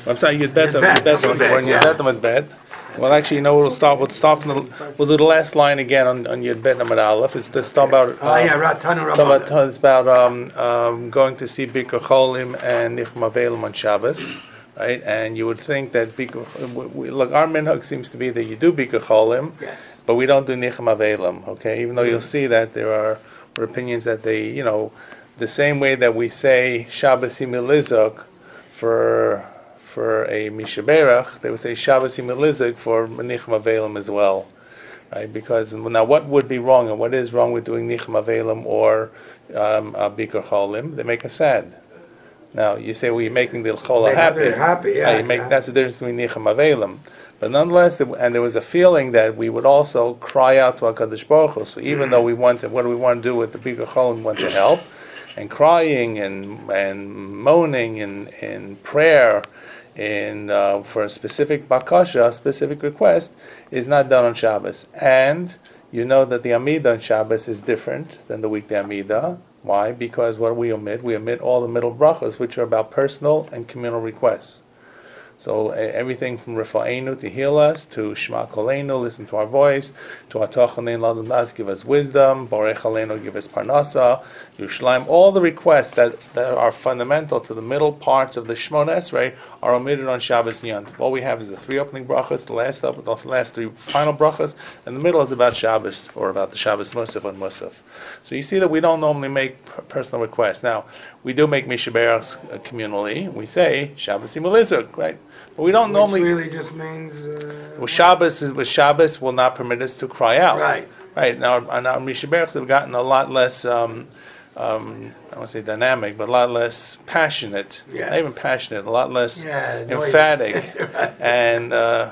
I'm sorry, you'd bet them. When you bet them at bet. Well, actually, we'll start. We'll do the last line again on Yud Bet Amud Aleph. It's just about. It's about going to see Bikur Cholim and Nichma Velim on Shabbos, right? And you would think that look, our minhag seems to be that you do Bikur Cholim, yes, but we don't do Nichma Velim. Okay, even though you'll see that there are opinions that they, the same way that we say Shabbos Imilizok for a Mishaberach, they would say Shabbos Imilizok for Nichma Velim as well, right? Because now, what would be wrong and what is wrong with doing Nichma Velim or Bikur Cholim? They make us sad. Now you say, well, you're making the Chola happy. Yeah. That's the difference between Nichma Velim. But nonetheless, there was a feeling that we would also cry out to HaKadosh Baruch Hu. So even though what do we want to do with the Bikur Cholim? We want to help, and crying and moaning and prayer for a specific bakasha, a specific request, is not done on Shabbos. And you know that the Amidah on Shabbos is different than the weekday Amidah. Why? Because what do we omit? We omit all the middle brachas, which are about personal and communal requests. So everything from Rifa'enu to heal us, to Shema Koleinu, listen to our voice, to Atachanein Ladandas, give us wisdom, Borech Aleinu, give us Parnasa, Yerushalayim, all the requests that are fundamental to the middle parts of the Shemona Esrei are omitted on Shabbos and Yom Tov. All we have is the three opening brachas, the last three final brachas, and the middle is about Shabbos, or about the Shabbos Musaf on Musaf. So you see that we don't normally make personal requests. Now, we do make Mishaberachs communally. We say Shabbos Imilizuk, right? But we don't normally. Which really just means. Shabbos will not permit us to cry out. Right. Right. Now, our Mishaberachs have gotten a lot less. I won't say dynamic, but a lot less passionate. Yes. Not even passionate. A lot less emphatic. And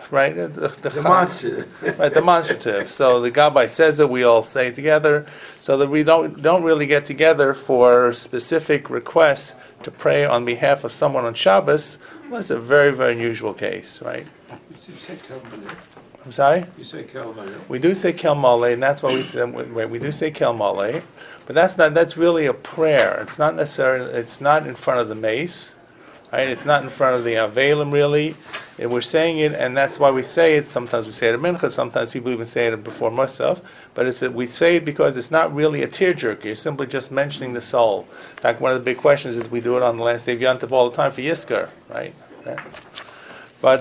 right, demonstrative. Right, demonstrative. So the Gabbai says it. We all say it together, so that we don't really get together for specific requests to pray on behalf of someone on Shabbos. Well, that's a very, very unusual case, right? I'm sorry? You say Kel Maleh. We do say Kel Maleh, and that's why we do say Kel Maleh, but that's really a prayer. It's not necessarily, it's not in front of the mace, right? It's not in front of the Avelim, really. And we're saying it, and that's why we say it. Sometimes we say it at Mincha, sometimes people even say it before Musaf, but we say it because it's not really a tearjerker. You're simply just mentioning the soul. In fact, one of the big questions is we do it on the last day of Yom Tov all the time for Yizkar, right? Yeah. But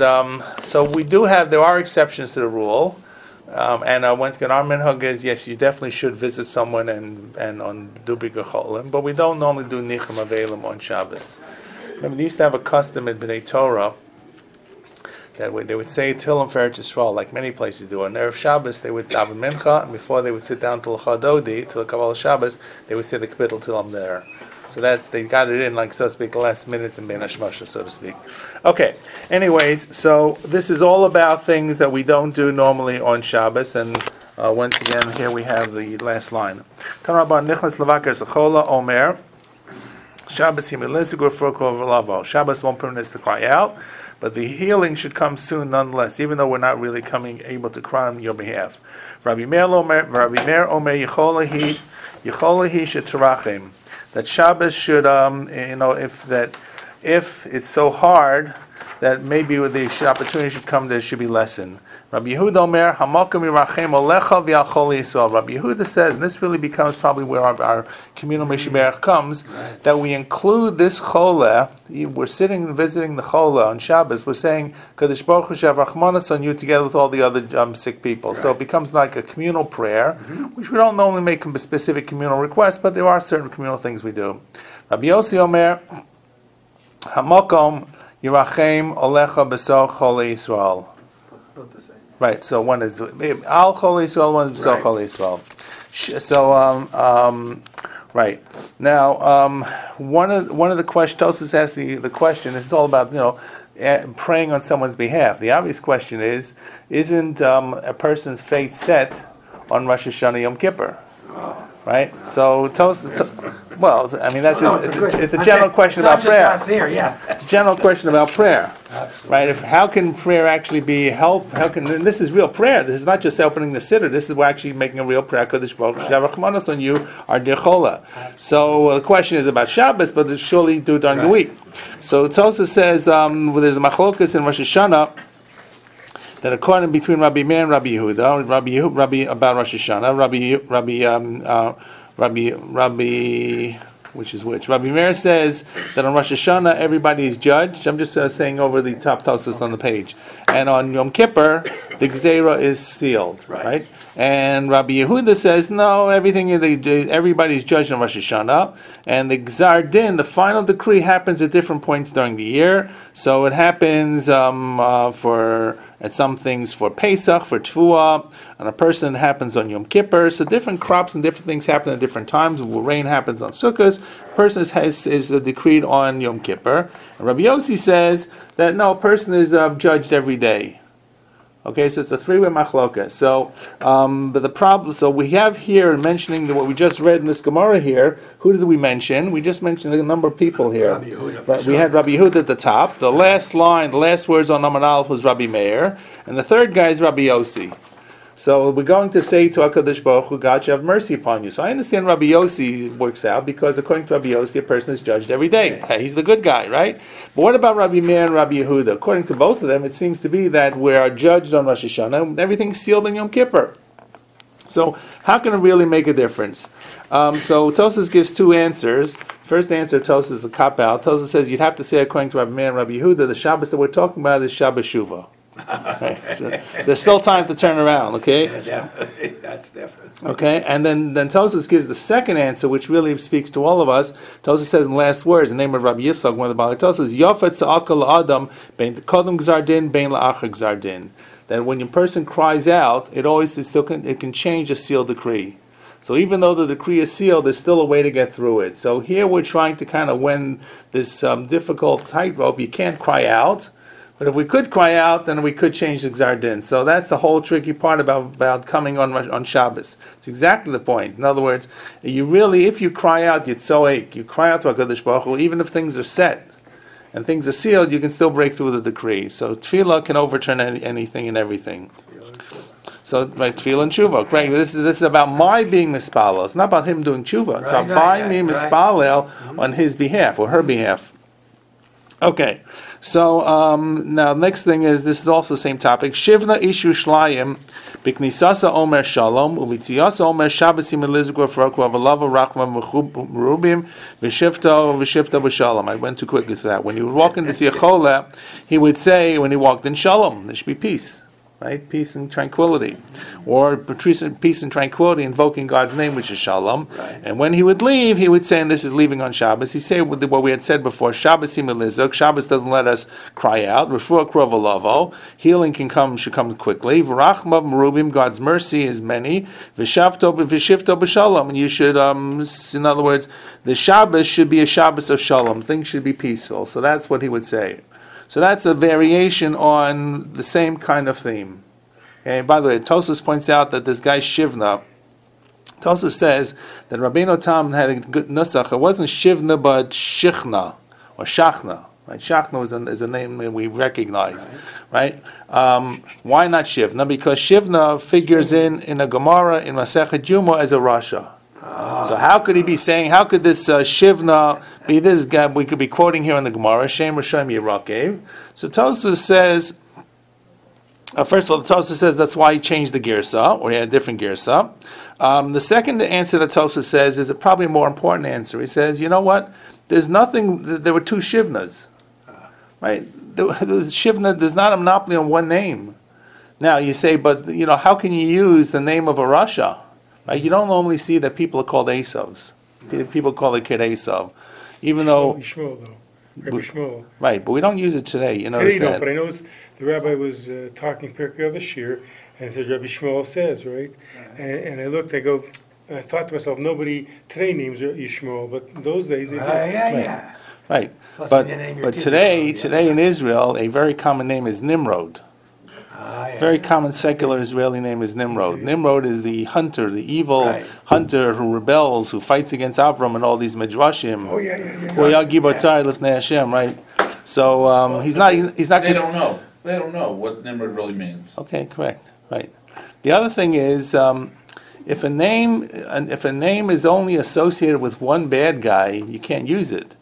so we do there are exceptions to the rule, and once again, our minhag is, yes, you definitely should visit someone and on do Bikur Cholim, but we don't normally do Nichma Velim on Shabbos. Remember, they used to have a custom in B'nai Torah that they would say Tillim for Eretz Yisrael, like many places do. On Erev Shabbos, they would daven Mincha, and before they would sit down to L'Chadodi, to the Kabbalah Shabbos, they would say the Kapitel Tillim there. So they got it in, like, so to speak, the last minutes in Bein HaShmosha, so to speak. Okay, anyways, so this is all about things that we don't do normally on Shabbos, and once again, here we have the last line. Omer, Shabbos won't permit us to cry out, but the healing should come soon nonetheless, even though we're not really able to cry on your behalf. Rabbi Meir Omer, Yecholahi shetarachim. That Shabbos should, if it's so hard, that maybe the opportunity should come that it should be lessened. Rabbi Yehuda Omer, Hamakom Yirachem Olecha V'Yachol Yisrael. Rabbi Yehuda says, and this really becomes probably where our communal Mishaberach comes, that we include this Chola. We're sitting and visiting the Chola on Shabbos. We're saying, Kadosh Baruch Hu Shev Rachmanas on you together with all the other sick people. Right. So it becomes like a communal prayer, which we don't normally make specific communal requests, but there are certain communal things we do. Rabbi Yossi Omer, Hamakom Yirachem Olecha B'Sor Chol Yisrael. Right, so one is Al Chol Yisrael, one is B'Sor Chol Yisrael. So, right now, one of the questions Tosus asks the question. It's all about praying on someone's behalf. The obvious question is, isn't a person's fate set on Rosh Hashanah Yom Kippur? right? So well, I mean it's a general question Not about prayer. just us here, yeah. It's a general question about prayer, Absolutely. right? How can prayer actually be help? And this is real prayer. This is not just opening the siddur. This is we're actually making a real prayer. Kodesh Baruch Hu Sh'yavach Manos on you, our dear Chola. So the question is about Shabbos, but it's surely do it during the week. So it also says there's a machlokas in Rosh Hashanah that according between Rabbi Meir and Rabbi Yehuda, Rabbi about Rosh Hashanah, Rabbi, which is which? Rabbi Meir says that on Rosh Hashanah everybody is judged. I'm just saying over the top Tosfos on the page. And on Yom Kippur, the Gzeira is sealed, right? And Rabbi Yehuda says, no, everybody's judged on Rosh Hashanah. And the Gzar Din, the final decree, happens at different points during the year. So it happens at some things for Pesach, for Tfuah, on a person it happens on Yom Kippur. So different crops and different things happen at different times. Rain happens on Sukkot. A person is decreed on Yom Kippur. And Rabbi Yossi says that no, a person is judged every day. Okay, so it's a three-way machloka. So, but the problem. So we have here mentioning what we just read in this Gemara here. Who did we mention? We just mentioned a number of people here. Rabbi Yehuda, We had Rabbi Yehuda at the top. The last line, the last words on Amar Aleph was Rabbi Meir, and the third guy is Rabbi Yossi. So we're going to say to HaKadosh Baruch Hu, God shall have mercy upon you. So I understand Rabbi Yossi works out because according to Rabbi Yossi, a person is judged every day. He's the good guy, right? But what about Rabbi Meir and Rabbi Yehuda? According to both of them, it seems to be that we are judged on Rosh Hashanah and everything's sealed in Yom Kippur. So how can it really make a difference? So Tosfos gives two answers. First answer, Tosfos, is a cop-out. Tosfos says you'd have to say, according to Rabbi Meir and Rabbi Yehuda, the Shabbos that we're talking about is Shabbos Shuvah. Okay. So there's still time to turn around, okay? Yeah, definitely. That's definitely. Okay, and then Tosfos gives the second answer, which really speaks to all of us. Tosfos says in the last words, in the name of Rabbi Yitzchak, one of the Bavli Tosfos, Yofet Sa'akal Adam Bein Kodem Gzardin Bein La'achar Gzardin. That when a person cries out, it can change a sealed decree. So even though the decree is sealed, there's still a way to get through it. So here we're trying to kind of win this difficult tightrope. You can't cry out. But if we could cry out, then we could change the Gzar Din. So that's the whole tricky part about coming on Shabbos. It's exactly the point. In other words, if you cry out, you'd so ache. You cry out to HaKadosh Baruch Hu, even if things are set and things are sealed, you can still break through the decree. So tefillah can overturn anything and everything. So right, tefillah and tshuva. Right? This is about my being mispalel. It's not about him doing tshuva. It's about by me mispalel on his behalf or her behalf. Okay. So now next thing is, this is also the same topic. Shivna ishu shlayim b'knisasa omer shalom u'v'tziyasa omer shabbasim elizgor f'rakwa v'lava rachma merubim v'shifta b'shalom. I went too quickly through that. When he would walk into see a chola, he would say, when he walked in shalom, there should be peace. Right? Peace and tranquility. Or peace and tranquility, invoking God's name, which is Shalom. Right. And when he would leave, he would say, and this is leaving on Shabbos, he'd say what we had said before, Shabbos imelizuk, Shabbos doesn't let us cry out, Refuah krovalavo, healing should come quickly, V'rachmav merubim, God's mercy is many, V'shifto b'shalom, and you should, in other words, the Shabbos should be a Shabbos of Shalom, things should be peaceful. So that's what he would say. So that's a variation on the same kind of theme. Okay, by the way, Tosfos points out that this guy Shivna, Tosfos says that Rabbeinu Tam had a good nusach. It wasn't Shivna, but Shichna, or Shachna. Right? Shachna is a name that we recognize. Right? Why not Shivna? Because Shivna figures in a Gemara, in Masechet Yuma, as a Rasha. So how could he be saying, how could this Shivna be this guy? We could be quoting here in the Gemara, Shem Rishayim Yirakev. So Tosfos says, first of all, Tosfos says that's why he changed the girsa, or he had a different girsa. The second answer that Tosfos says is a probably more important answer. He says, you know what? There were two Shivnas. Right? The Shivna, there's not a monopoly on one name. Now you say, but how can you use the name of a Rasha? Right? You don't normally see that people are called Esavs. People call it kid Esav. Even though... Shmuel, though. Rabbi Shmuel. Right, but we don't use it today. You notice that. But I noticed the rabbi was talking Pirkei this year, and it says Rabbi Shmuel says, right? And I looked, I thought to myself, nobody today names Yishmuel, but in those days they did. Yeah. Right. But today in Israel, a very common name is Nimrod. Very common secular Israeli name is Nimrod. Nimrod is the hunter, the evil hunter who rebels, who fights against Avram and all these midrashim. Oh, yeah. Right? So he's not. They don't know. They don't know what Nimrod really means. Okay, correct. Right. The other thing is, if a name is only associated with one bad guy, you can't use it.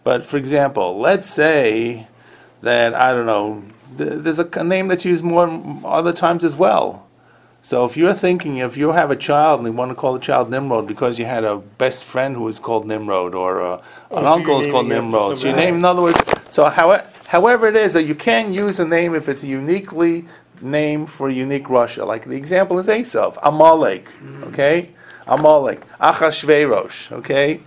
But for example, let's say that I don't know, there's a name that's used more other times as well. So if you have a child and you want to call the child Nimrod because you had a best friend who was called Nimrod or an uncle is called Nimrod, so you name, in other words, so however it is, you can use a name if it's uniquely named for a unique Russia. Like the example is Esav, Amalek, okay? Amalek, Achashverosh, okay?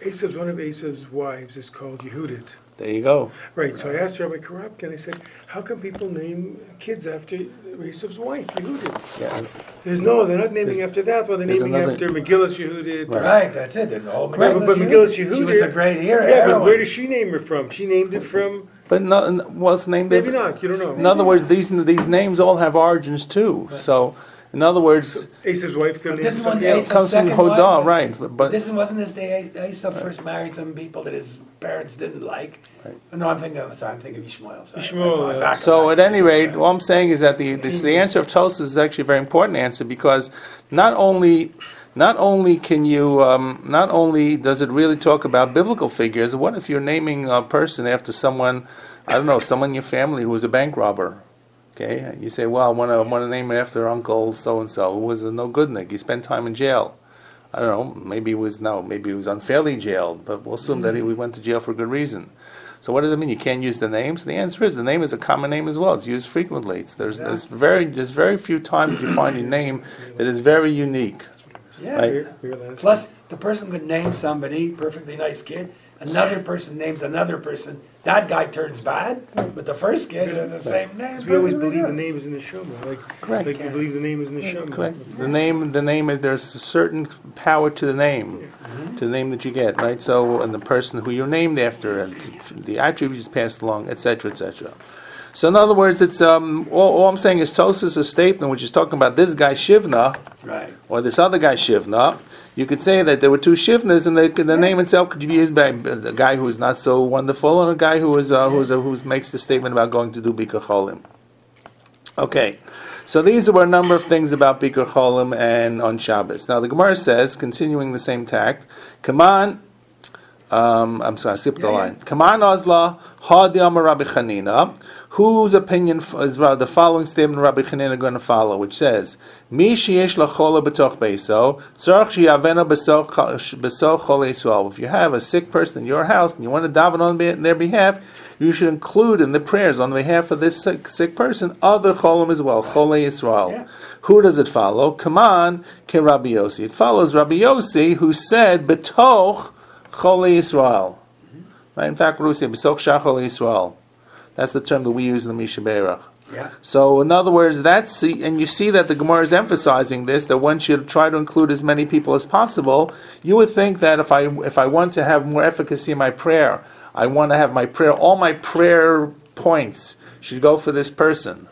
Esav's, one of Esav's wives is called Yehudit. There you go. Right, so I asked Rabbi Karabkin, I said, how come people name kids after Esav's wife, Yehudit? Yeah. They're not naming after that, well, they're naming after Megillas Yehudit. Right, that's it. There's a whole But Megillas Yehudit. She was a great hero. Yeah, but where does she name her from? She named it from... But what's named? Maybe not, you don't know. In other words, these names all have origins too. So, in other words, Asav's wife could name this one, something else. comes from Hodah, right? But wasn't this the Esav first married some people that his parents didn't like? Right. No, I'm thinking of Ishmael. Sorry. Ishmael, so at any rate, all I'm saying is that the answer of Tosas is actually a very important answer because not only can you not only does it really talk about biblical figures. What if you're naming a person after someone, I don't know, someone in your family who was a bank robber? Okay, you say, well, I want to name it after Uncle so and so who was a no goodnik. He spent time in jail. I don't know. Maybe he was unfairly jailed, but we'll assume that he went to jail for a good reason. So what does it mean? You can't use the name? So the answer is the name is a common name as well. It's used frequently. There's very few times you find a name that is very unique. Yeah. Right? Plus, the person could name somebody, perfectly nice kid. Another person names another person. That guy turns bad, but the first kid has the same name. We always believe the name is in the Shoma. Correct. Like we believe the name is in the Shoma. Correct. The name is, there's a certain power to the name, to the name that you get, right? So, and the person who you're named after, and the attributes passed along, etc., etc. So, in other words, it's all I'm saying is Tosas' a statement which is talking about this guy Shivna, Right. or this other guy Shivna. You could say that there were two Shivnas, and the name itself could be used by a guy who is not so wonderful and a guy who makes the statement about going to do Bikur Cholim. Okay, so these were a number of things about Bikur Cholim and on Shabbos. Now the Gemara says, continuing the same tact, come on. I'm sorry, I skipped the line. Kaman Ozla, Hadi Amar Rabbi Chanina, whose opinion is the following statement Rabbi Chanina going to follow, which says, Mi sheyesh lachola b'toch beiso, tzarach sheyavena b'so chol Yisrael. If you have a sick person in your house and you want to daven on their behalf, you should include in the prayers on behalf of this sick person other cholim as well, chol Yisrael. Yeah. Who does it follow? Kaman ke Rabbi Yossi. It follows Rabbi Yossi, who said, b'toch Chol Yisrael. Right? In fact, what do we say? B'soch shar Chol Yisrael. That's the term that we use in the Mishnah Berach. Yeah. So, in other words, and you see that the Gemara is emphasizing this, that one should try to include as many people as possible. You would think that if I want to have more efficacy in my prayer, I want to have all my prayer points should go for this person.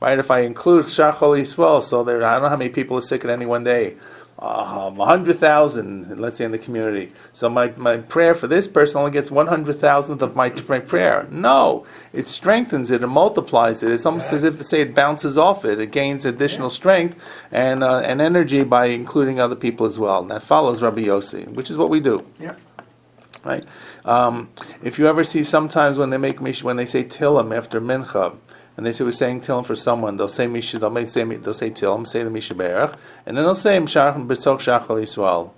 Right? If I include shar Chol Yisrael, so I don't know how many people are sick at any one day. 100,000, let's say, in the community. So my prayer for this person only gets 100,000th of my prayer. No, it strengthens it, it multiplies it. It's almost as if to say it bounces off it. It gains additional strength and energy by including other people as well. And that follows Rabbi Yossi, which is what we do. Yeah. Right. If you ever see sometimes when they say Tillim after Mincha, and they say we're saying Tillim for someone, they'll say Misha, they'll say Tillim, say the Misha Berach, and then they'll say B'soch Shachal Yisrael.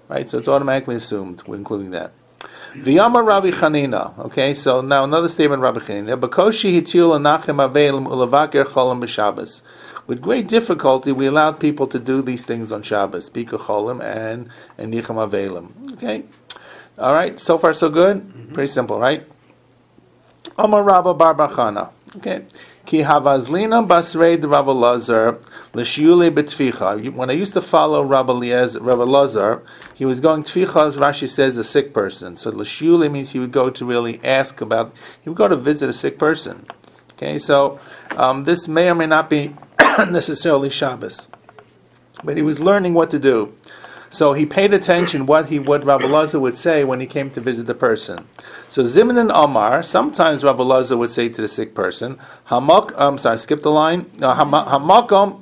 Right? So it's automatically assumed, we're including that. V'yamar Rabbi Chanina. Okay, so now another statement Rabbi Chanina. B'koshi hitil anachem avelim ulavaker cholim b'Shabbos. With great difficulty, we allowed people to do these things on Shabbos, Bikur Cholim and Nichem Avelim. Okay? All right, so far so good? Mm-hmm. Pretty simple, right? Amar Rabba Bar Bachana. Okay. Ki havazlina basrei de Rabbi Lazar l'shiule betficha. When I used to follow Rabbi Lazar, he was going tficha, as Rashi says, a sick person. So l'shiule means he would go to really ask about, he would go to visit a sick person. Okay, so this may or may not be necessarily Shabbos, but he was learning what to do. So he paid attention what Rabbi Elazar would say when he came to visit the person. So Zimin and Omar, sometimes Rabbi Elazar would say to the sick person, skip the line. Hamakom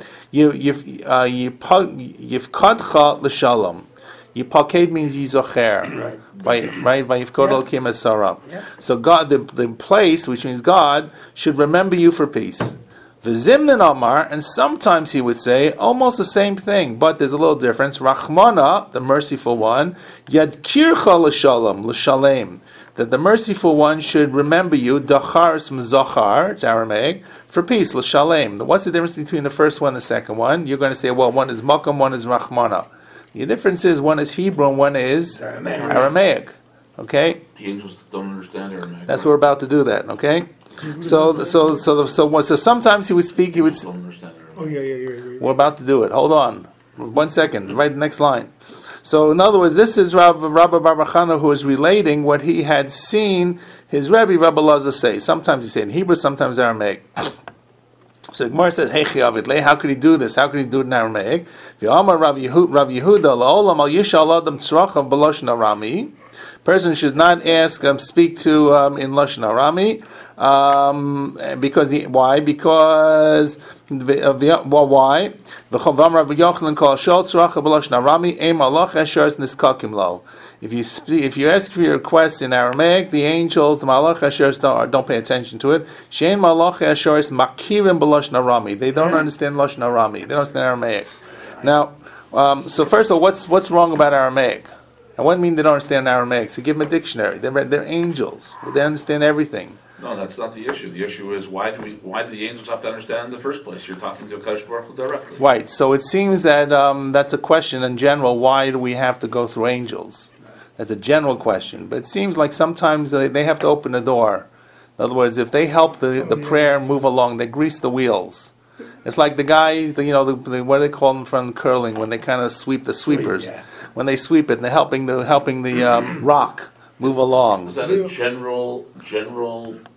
yivkadcha l'shalom. Yipaked means yizocher. Right. Vayivkod elokim esara. So God, the place, which means God, should remember you for peace. V'zimnin Amar, and sometimes he would say almost the same thing, but there's a little difference. Rachmana, the merciful one, Yadkircha l'shalem, that the merciful one should remember you, Dachar Zachar, it's Aramaic, for peace, l'shalem. What's the difference between the first one and the second one? You're going to say, well, one is Makam, one is Rachmana. The difference is one is Hebrew and one is Aramaic. Okay? The angels don't understand Aramaic. That's what we're about to do that, okay? So sometimes he would speak, Don't understand Aramaic. Oh, yeah. we're about to do it. Hold on. 1 second. Right, the next line. So in other words, this is Rabbi Barbachana who is relating what he had seen his Rabbi Elazar say. Sometimes he say in Hebrew, sometimes Aramaic. So Gemara says, "Hey Chiyavid, how could he do this? How could he do it in Aramaic?" V'amar Rabbi Yehuda la'olam al yishal adam tzrachav b'lashon Arami. Person should not speak to in Lashon Arami, because why? Because why? If you ask for your request in Aramaic, the angels, the Malach Asheris don't pay attention to it. Shein Malach Asheris makirim b'Lashon Arami. They don't understand Lashon Arami. They don't understand Aramaic. Now, so first of all, what's wrong about Aramaic? And what I mean they don't understand Aramaic? So give them a dictionary. They're angels. They understand everything. No, that's not the issue. The issue is why do the angels have to understand in the first place? You're talking to Kadosh Baruch Hu directly. Right. So it seems that that's a question in general. Why do we have to go through angels? That's a general question. But it seems like sometimes they have to open the door. In other words, if they help the prayer move along, they grease the wheels. It's like the guys, what do they call them from curling when they kind of sweep the sweepers. When they sweep it, and they're helping the rock move along. Is that a general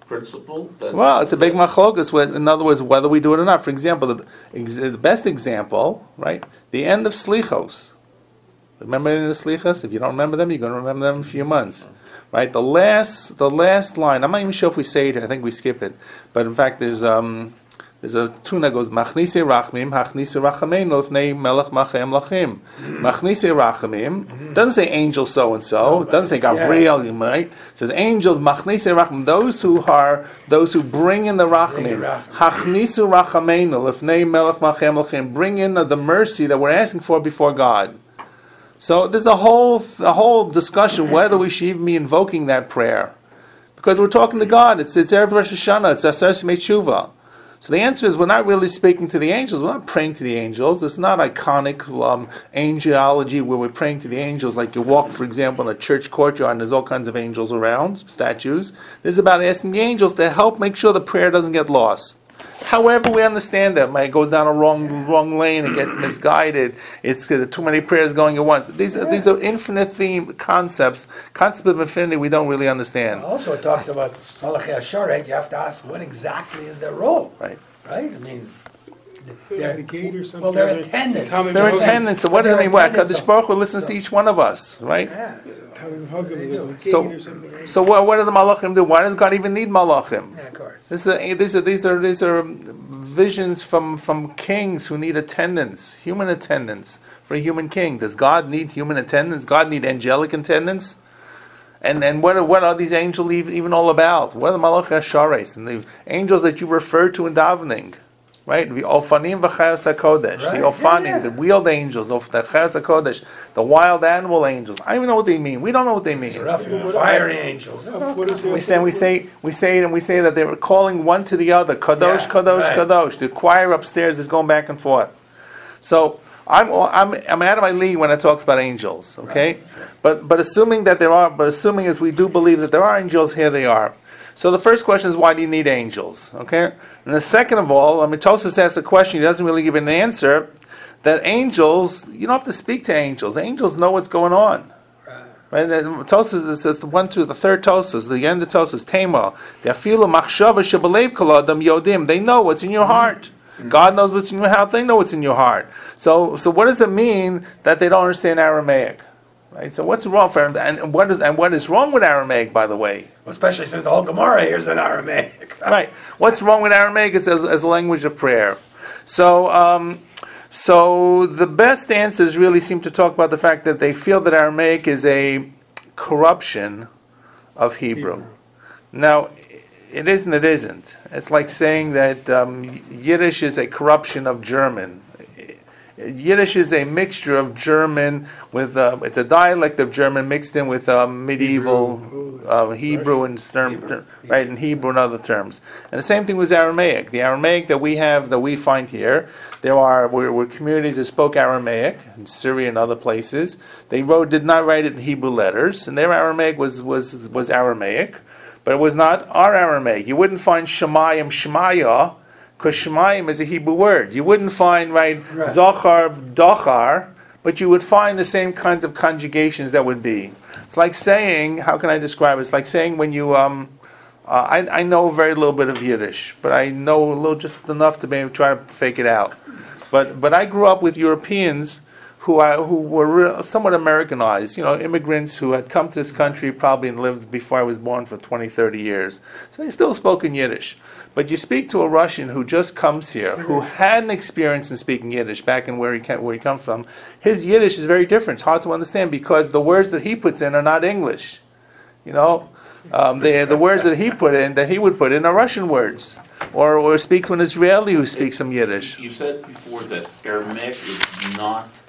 principle? Well, it's a big machlokas. In other words, whether we do it or not. For example, the best example, right? The end of Slichos. Remember the Slichos? If you don't remember them, you're going to remember them in a few months, right? The last line. I'm not even sure if we say it. I think we skip it. But in fact, there's a tune that goes Machnise Rachmim, Hachnise Rachameinu Lefnei Melech Machem Lachim. Machnise Rachamim doesn't say angel so and so. Doesn't say Gavriel, right? It says angels Machnise Rachamim. Those who bring in the Rachamim. Hachnise Rachameinu Lefnei Melech Machem Lachim. Bring in the mercy that we're asking for before God. So there's a whole discussion whether we should even be invoking that prayer, because we're talking to God. It's Erev Rosh Hashanah. It's Asar Simei Tshuva. So the answer is we're not really speaking to the angels. We're not praying to the angels. It's not iconic angelology where we're praying to the angels like you walk, for example, in a church courtyard and there's all kinds of angels around, statues. This is about asking the angels to help make sure the prayer doesn't get lost. However we understand that, it goes down a wrong lane, it gets misguided, it's too many prayers going at once. These are infinite theme concepts of infinity we don't really understand. Also it talks about Malachi Asharek. You have to ask what exactly is their role. Right? I mean, They're attendants. They're attendants. So what does it mean? Well, Kadosh Baruch Hu listens to each one of us, right? Yeah. So what do the malachim do? Why does God even need malachim? Yeah, of course. These are visions from kings who need attendants, human attendants for a human king. Does God need human attendants? God need angelic attendants? And what are these angels even all about? What are the malach hashares and the angels that you refer to in davening? Right, the Ofanim v'Chayos HaKodesh, the Ofanim, the wheeled angels, the Chayos HaKodesh, the wild animal angels. I don't even know what they mean. We don't know what they mean. Fiery angels. We say that they were calling one to the other. Kadosh, Kadosh, Kadosh. The choir upstairs is going back and forth. So I'm out of my league when it talks about angels. Okay, but assuming as we do believe that there are angels, here they are. So the first question is, why do you need angels? Okay? And the second of all, Tosfos asks a question, he doesn't really give an answer, that angels, you don't have to speak to angels. Angels know what's going on. Right? And Tosas, it says the third Tosas, the end of Tosas, Tema. They know what's in your heart. God knows what's in your heart. They know what's in your heart. So what does it mean that they don't understand Aramaic? Right. So what's wrong for and what is wrong with Aramaic, by the way? Especially since the whole Gemara here is in Aramaic. Right. What's wrong with Aramaic is as a language of prayer. So the best answers really seem to talk about the fact that they feel that Aramaic is a corruption of Hebrew. Now, it is and it isn't. It's like saying that Yiddish is a corruption of German. Yiddish is a mixture of German with, it's a dialect of German mixed in with medieval Hebrew and right, and Hebrew and other terms. And the same thing with Aramaic. The Aramaic that we find here, were communities that spoke Aramaic in Syria and other places. They did not write it in Hebrew letters, and their Aramaic was Aramaic, but it was not our Aramaic. You wouldn't find Shemayim, Shemaya, because Shemayim is a Hebrew word. You wouldn't find, Zochar, Dochar, but you would find the same kinds of conjugations that would be. It's like saying, how can I describe it? It's like saying when you, I know very little bit of Yiddish, but I know just enough to maybe try to fake it out. But I grew up with Europeans who were somewhat Americanized, immigrants who had come to this country probably and lived before I was born for 20, 30 years. So they still spoke in Yiddish. But you speak to a Russian who just comes here, who had an experience in speaking Yiddish back in where he comes from, his Yiddish is very different. It's hard to understand because the words that he puts in are not English. The words that he would put in are Russian words. Or speak to an Israeli who speaks some Yiddish. You said before that Aramaic is not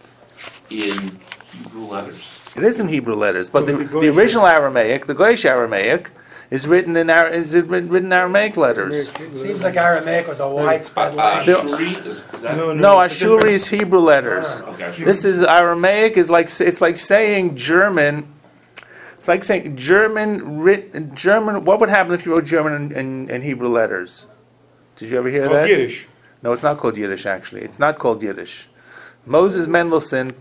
in Hebrew letters. It is in Hebrew letters, but the original Aramaic, the Goyish Aramaic, is written in Aramaic letters. It seems like Aramaic was a widespread language. Ashuri, is that? No, Ashuri is Hebrew letters. Okay, This is Aramaic. It's like saying German. It's like saying German. What would happen if you wrote German in Hebrew letters? Did you ever hear that? Yiddish. No, it's not called Yiddish. Actually, it's not called Yiddish. Moses Mendelssohn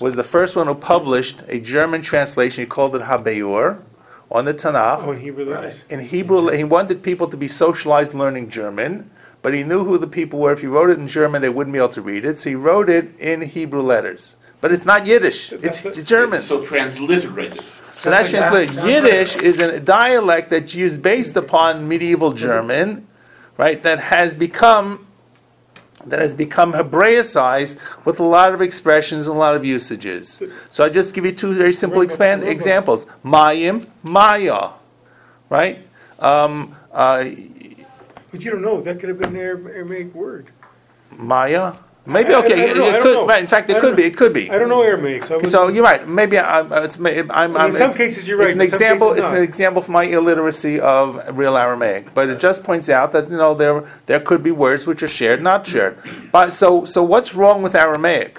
was the first one who published a German translation. He called it Habeur on the Tanakh. In Hebrew letters. In Hebrew, he wanted people to be socialized learning German, but he knew who the people were. If he wrote it in German, they wouldn't be able to read it, so he wrote it in Hebrew letters. But it's not Yiddish, it's German. So transliterated. So that's translated. Yiddish is a dialect that's used based upon medieval German, right, that has become Hebraicized with a lot of expressions and a lot of usages. So I just give you two very simple examples. Mayim, Maya, right? But you don't know. That could have been an Aramaic word. Maya? Maybe, I okay. don't know, It could, right, in fact, it could be. I don't know Aramaic. So you're right. Maybe in some cases you're right. It's an example. It's an example of my illiteracy of real Aramaic. But it just points out that there could be words which are shared, not shared. But so what's wrong with Aramaic?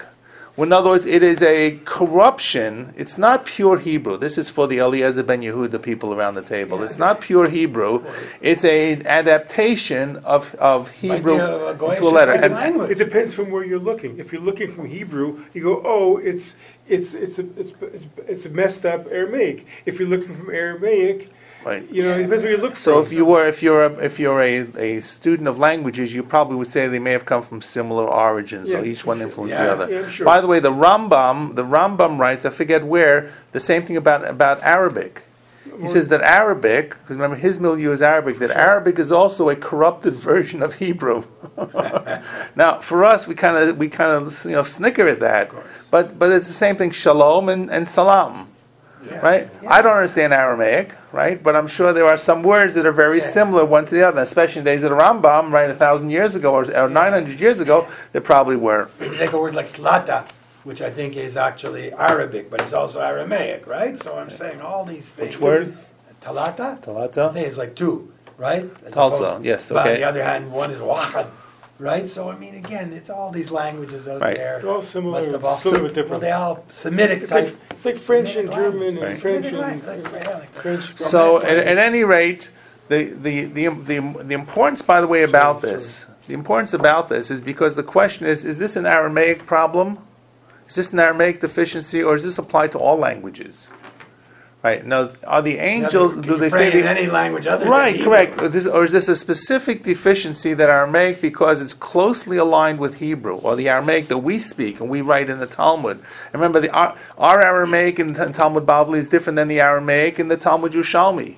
Well, in other words, it is a corruption. It's not pure Hebrew. This is for the Eliezer ben Yehuda people around the table. It's not pure Hebrew. It's an adaptation of Hebrew to a letter. And it depends from where you're looking. If you're looking from Hebrew, you go, oh, it's a messed up Aramaic. If you're looking from Aramaic, right. it depends where you look. So if you're a student of languages, you probably would say they may have come from similar origins. So each one influenced the other. Yeah, sure. By the way, the Rambam writes, I forget where, the same thing about Arabic. He says that Arabic, because remember his milieu is Arabic, that Arabic is also a corrupted version of Hebrew. Now, for us, we kind of snicker at that, but it's the same thing. Shalom and salam. Yeah. Right? Yeah. I don't understand Aramaic, right? But I'm sure there are some words that are very similar one to the other, especially in the days of the Rambam, right, 1,000 years ago or 900 years ago, there probably were. If you take a word like tlata, which I think is actually Arabic, but it's also Aramaic, right? So I'm saying all these things. Which word? Talata? Talata? I think it's like two, right? Also, yes, okay. But on the other hand, one is wahad, right? So, I mean, again, it's all these languages out there. They're all similar, Must have all, different. well, they all Semitic It's type. like French and Semitic German language. and French Semitic and French. So at any rate, the importance, by the way, about this, the importance about this is because the question is this an Aramaic problem? Is this an Aramaic deficiency, or does this apply to all languages? Right? Now, are the angels? Do they say in any language other right? than Correct. Or is this a specific deficiency that Aramaic, because it's closely aligned with Hebrew, or the Aramaic that we speak and we write in the Talmud? And remember, our Aramaic in Talmud Bavli is different than the Aramaic in the Talmud Yerushalmi.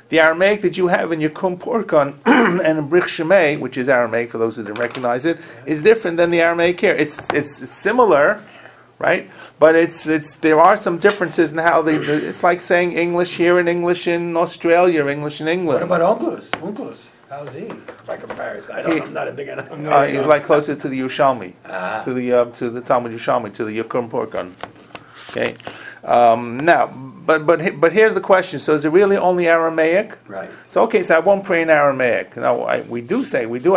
The Aramaic that you have in your Kum Porkon and in Brich Shemay, which is Aramaic for those who didn't recognize it, is different than the Aramaic here. It's similar, right? But there are some differences in how it's like saying English here and English in Australia, or English in England. What about Onkelos? How's he by comparison? I'm not a big enough. He's like closer to the Yerushalmi, to the Talmud Yerushalmi, to the Kum Porkon. Okay. Now, but here's the question. So is it really only Aramaic? Right. So okay, so I won't pray in Aramaic. Now we do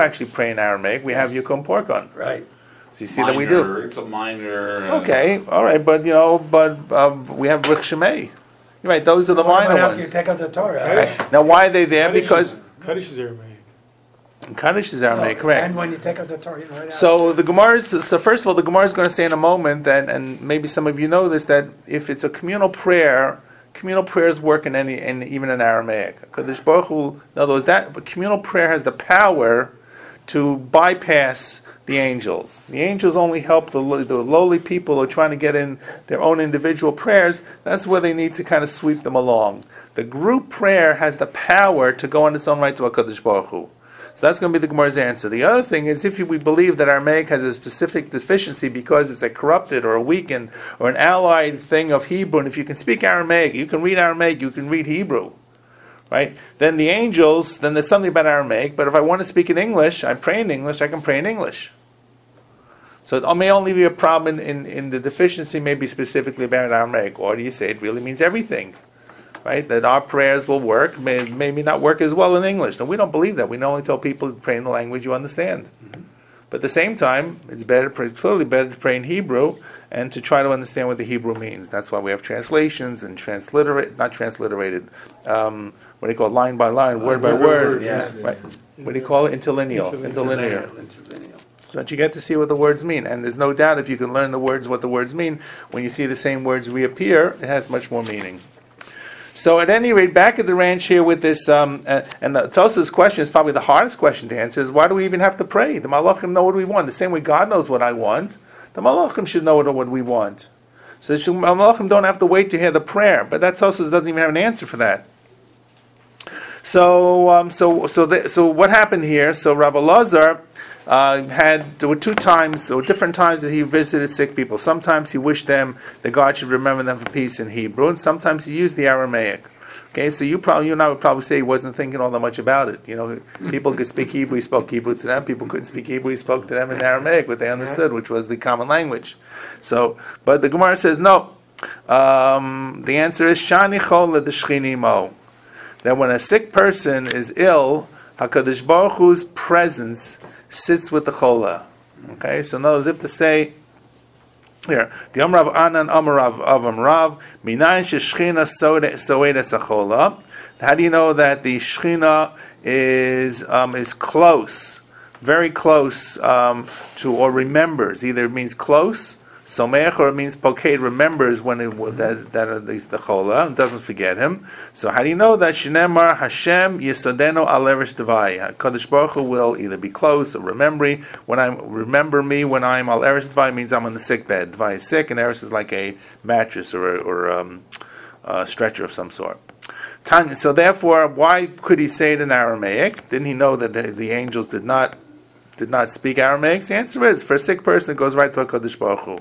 actually pray in Aramaic. We have Yukum Porkon. Right. So you see that we do. It's a minor. Okay, all right, but we have Brich Shemay. You're right. Those are the minor after ones. you take out the Torah? Right. Now, why are they there? Because Kaddish is Aramaic. Kaddish is Aramaic, correct? And when you take out the Torah, right after. So the Gemara so first of all, the Gemara is going to say in a moment that, and maybe some of you know this, that if it's a communal prayers work even in Aramaic. Kadosh Baruch Hu, in other words, but communal prayer has the power to bypass the angels. The angels only help the lowly people who are trying to get in their own individual prayers. That's where they need to kind of sweep them along. The group prayer has the power to go on its own right to HaKadosh Baruch Hu. So that's going to be the Gemara's answer. The other thing is, if we believe that Aramaic has a specific deficiency because it's a corrupted or a weakened or an allied thing of Hebrew, and if you can speak Aramaic, you can read Hebrew, right? Then the angels, then there's something about Aramaic, but if I want to speak in English, I pray in English, I can pray in English. So it may only be a problem in the deficiency, maybe specifically about Aramaic, or do you say it really means everything? Right, that our prayers will work, maybe not work as well in English. And we don't believe that. We only tell people to pray in the language you understand. Mm-hmm. But at the same time, it's clearly better to pray in Hebrew and to try to understand what the Hebrew means. That's why we have translations and not transliterated. What do you call it? Line by line, word by word. Yeah. Right. What do you call it? Interlinear. So that you get to see what the words mean. And there's no doubt if you can learn what the words mean, when you see the same words reappear, it has much more meaning. So at any rate, back at the ranch here with this, and the Tosa's question is probably the hardest question to answer, is why do we even have to pray? The Malachim know what we want. The same way God knows what I want, the Malachim should know what we want. So the Malachim don't have to wait to hear the prayer. But that Tosa doesn't even have an answer for that. So what happened here? So Rabbi Lazar there were different times that he visited sick people. Sometimes he wished them that God should remember them for peace in Hebrew, and sometimes he used the Aramaic. Okay, so you and I would probably say he wasn't thinking all that much about it. People could speak Hebrew, he spoke Hebrew to them. People couldn't speak Hebrew, he spoke to them in Aramaic, what they understood, which was the common language. So, but the Gemara says no. The answer is Shani Chol L'Deshchini Mo. That when a sick person is ill, HaKadosh Baruch Hu's presence sits with the chola. Okay, so in other words, if to say here, the Amrav Anan Amarav Avam Rav Minayin Shechina Soedes Achola. How do you know that the Shechina is close, very close to, or remembers? Either it means close, Someach, or it means Poked, remembers when that is the Chola and doesn't forget him. So how do you know that? Shinemar Hashem Yisodeno Aleresh Devai. Kadosh Baruch Hu will either be close or remember me when I'm Aleresh Devai, means I'm on the sick bed. Devai is sick, and Eretz is like a mattress or a stretcher of some sort. So therefore, why could he say it in Aramaic? Didn't he know that the angels did not speak Aramaic? The answer is, for a sick person, it goes right to HaKadosh Baruch Hu.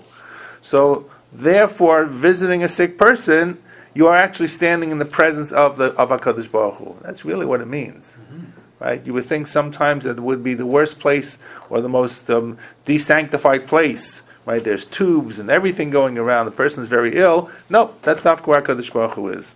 So, therefore, visiting a sick person, you are actually standing in the presence of HaKadosh Baruch Hu. That's really what it means. Mm-hmm. Right? You would think sometimes that it would be the worst place or the most desanctified place. Right? There's tubes and everything going around. The person's very ill. No, that's not where HaKadosh Baruch Hu is.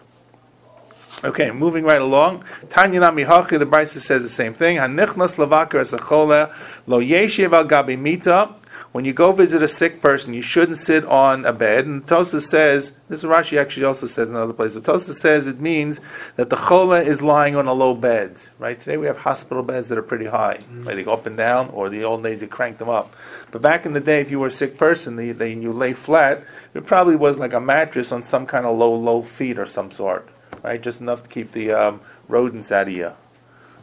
Okay, moving right along. Tanya Nami Hachi, the Brisa says the same thing. Hanichnas levakar as a chola lo yeshiv al gabi mita. when you go visit a sick person, you shouldn't sit on a bed. And Tosfos says, this is Rashi actually also says in another place, but Tosfos says it means that the chola is lying on a low bed. Right? Today we have hospital beds that are pretty high. Right? They go up and down, or the old days they cranked them up. But back in the day, if you were a sick person, you lay flat, it probably was like a mattress on some kind of low feet or some sort. Right? Just enough to keep the rodents out of you.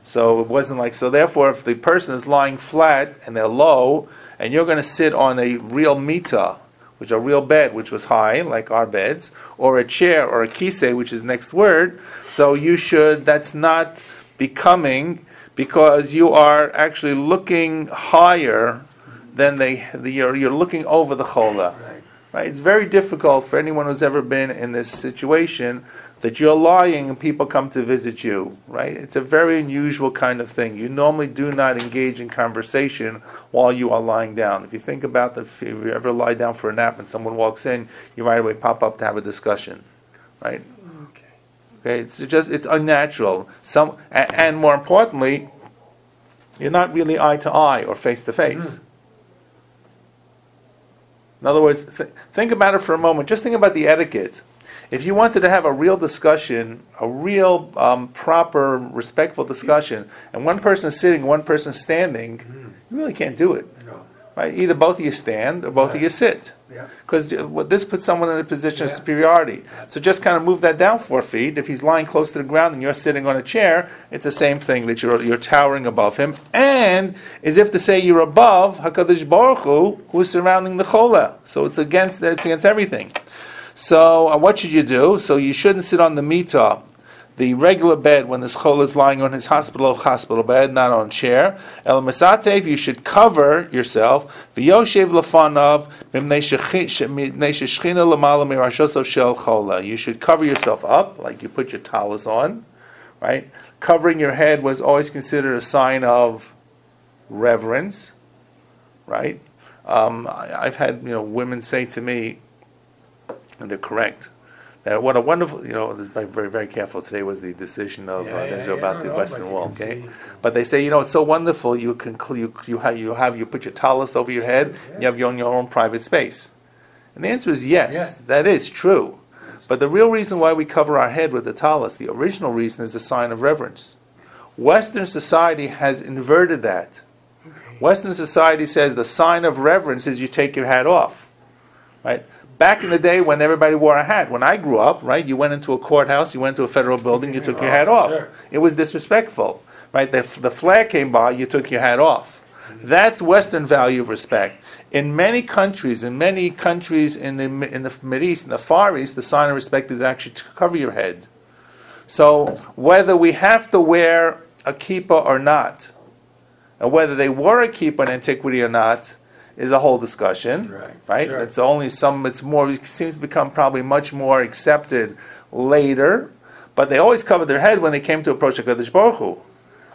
So it wasn't like, so therefore if the person is lying flat and they're low, and you're going to sit on a real mita, which is a real bed, which was high, like our beds, or a chair or a kisei, which is next word, so you should, that's not becoming, because you are actually looking higher than you're looking over the chola. Right? It's very difficult for anyone who's ever been in this situation that you're lying and people come to visit you, right? It's a very unusual kind of thing. You normally do not engage in conversation while you are lying down. If you think about if you ever lie down for a nap and someone walks in, you right away pop up to have a discussion, right? Okay, it's unnatural. And more importantly, you're not really eye to eye or face to face. In other words, think about it for a moment. Just think about the etiquette. If you wanted to have a real discussion, a real proper, respectful discussion, and one person is sitting, one person is standing, you really can't do it. Right? Either both of you stand or both of you sit. Because this puts someone in a position of superiority. So just kind of move that down 4 feet. If he's lying close to the ground and you're sitting on a chair, it's the same thing, that you're towering above him. And as if to say you're above HaKadosh Baruch Hu, who is surrounding the chola. So it's against everything. So what should you do? So you shouldn't sit on the mita, the regular bed, when this chol is lying on his hospital bed, not on a chair. El mesatev, you should cover yourself. V'yoshev lefanav mipnei shechina lamala mirashosav shel chola. You should cover yourself up, like you put your talus on, right? Covering your head was always considered a sign of reverence, right? I've had women say to me, and they're correct, what a wonderful, this is very, very careful. Today was the decision of Israel about the Western Wall, okay? But they say, it's so wonderful, you put your talus over your head, you have your own private space. And the answer is yes, that is true. But the real reason why we cover our head with the talus, the original reason, is a sign of reverence. Western society has inverted that. Western society says the sign of reverence is you take your hat off, right? Back in the day when everybody wore a hat, when I grew up, right, you went into a courthouse, you went to a federal building, you took your hat off. It was disrespectful, right? The flag came by, you took your hat off. That's Western value of respect. In many countries in the Mideast, in the Far East, the sign of respect is actually to cover your head. So whether we have to wear a kippah or not, and whether they wore a kippah in antiquity or not, is a whole discussion, right? Sure. It seems to become probably much more accepted later, but they always covered their head when they came to approach HaKadosh Baruch Hu.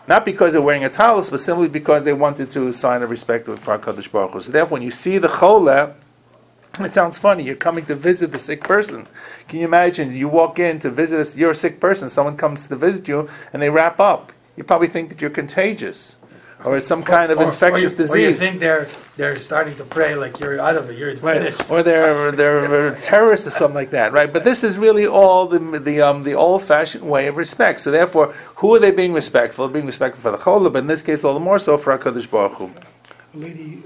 Not because they're wearing a talus, but simply because they wanted to sign of respect for HaKadosh Baruch Hu. So therefore, when you see the chola, it sounds funny, you're coming to visit the sick person. Can you imagine, you walk in to visit, you're a sick person, someone comes to visit you, and they wrap up. You probably think that you're contagious. Or it's some kind of infectious disease. Or you think they're starting to pray like you're out of it, you're finished. Or they're terrorists or something like that, right? But this is really all the old-fashioned way of respect. So therefore, who are they being respectful? They're being respectful for the chola, but in this case, all the more so for HaKadosh Baruch Hu. A lady,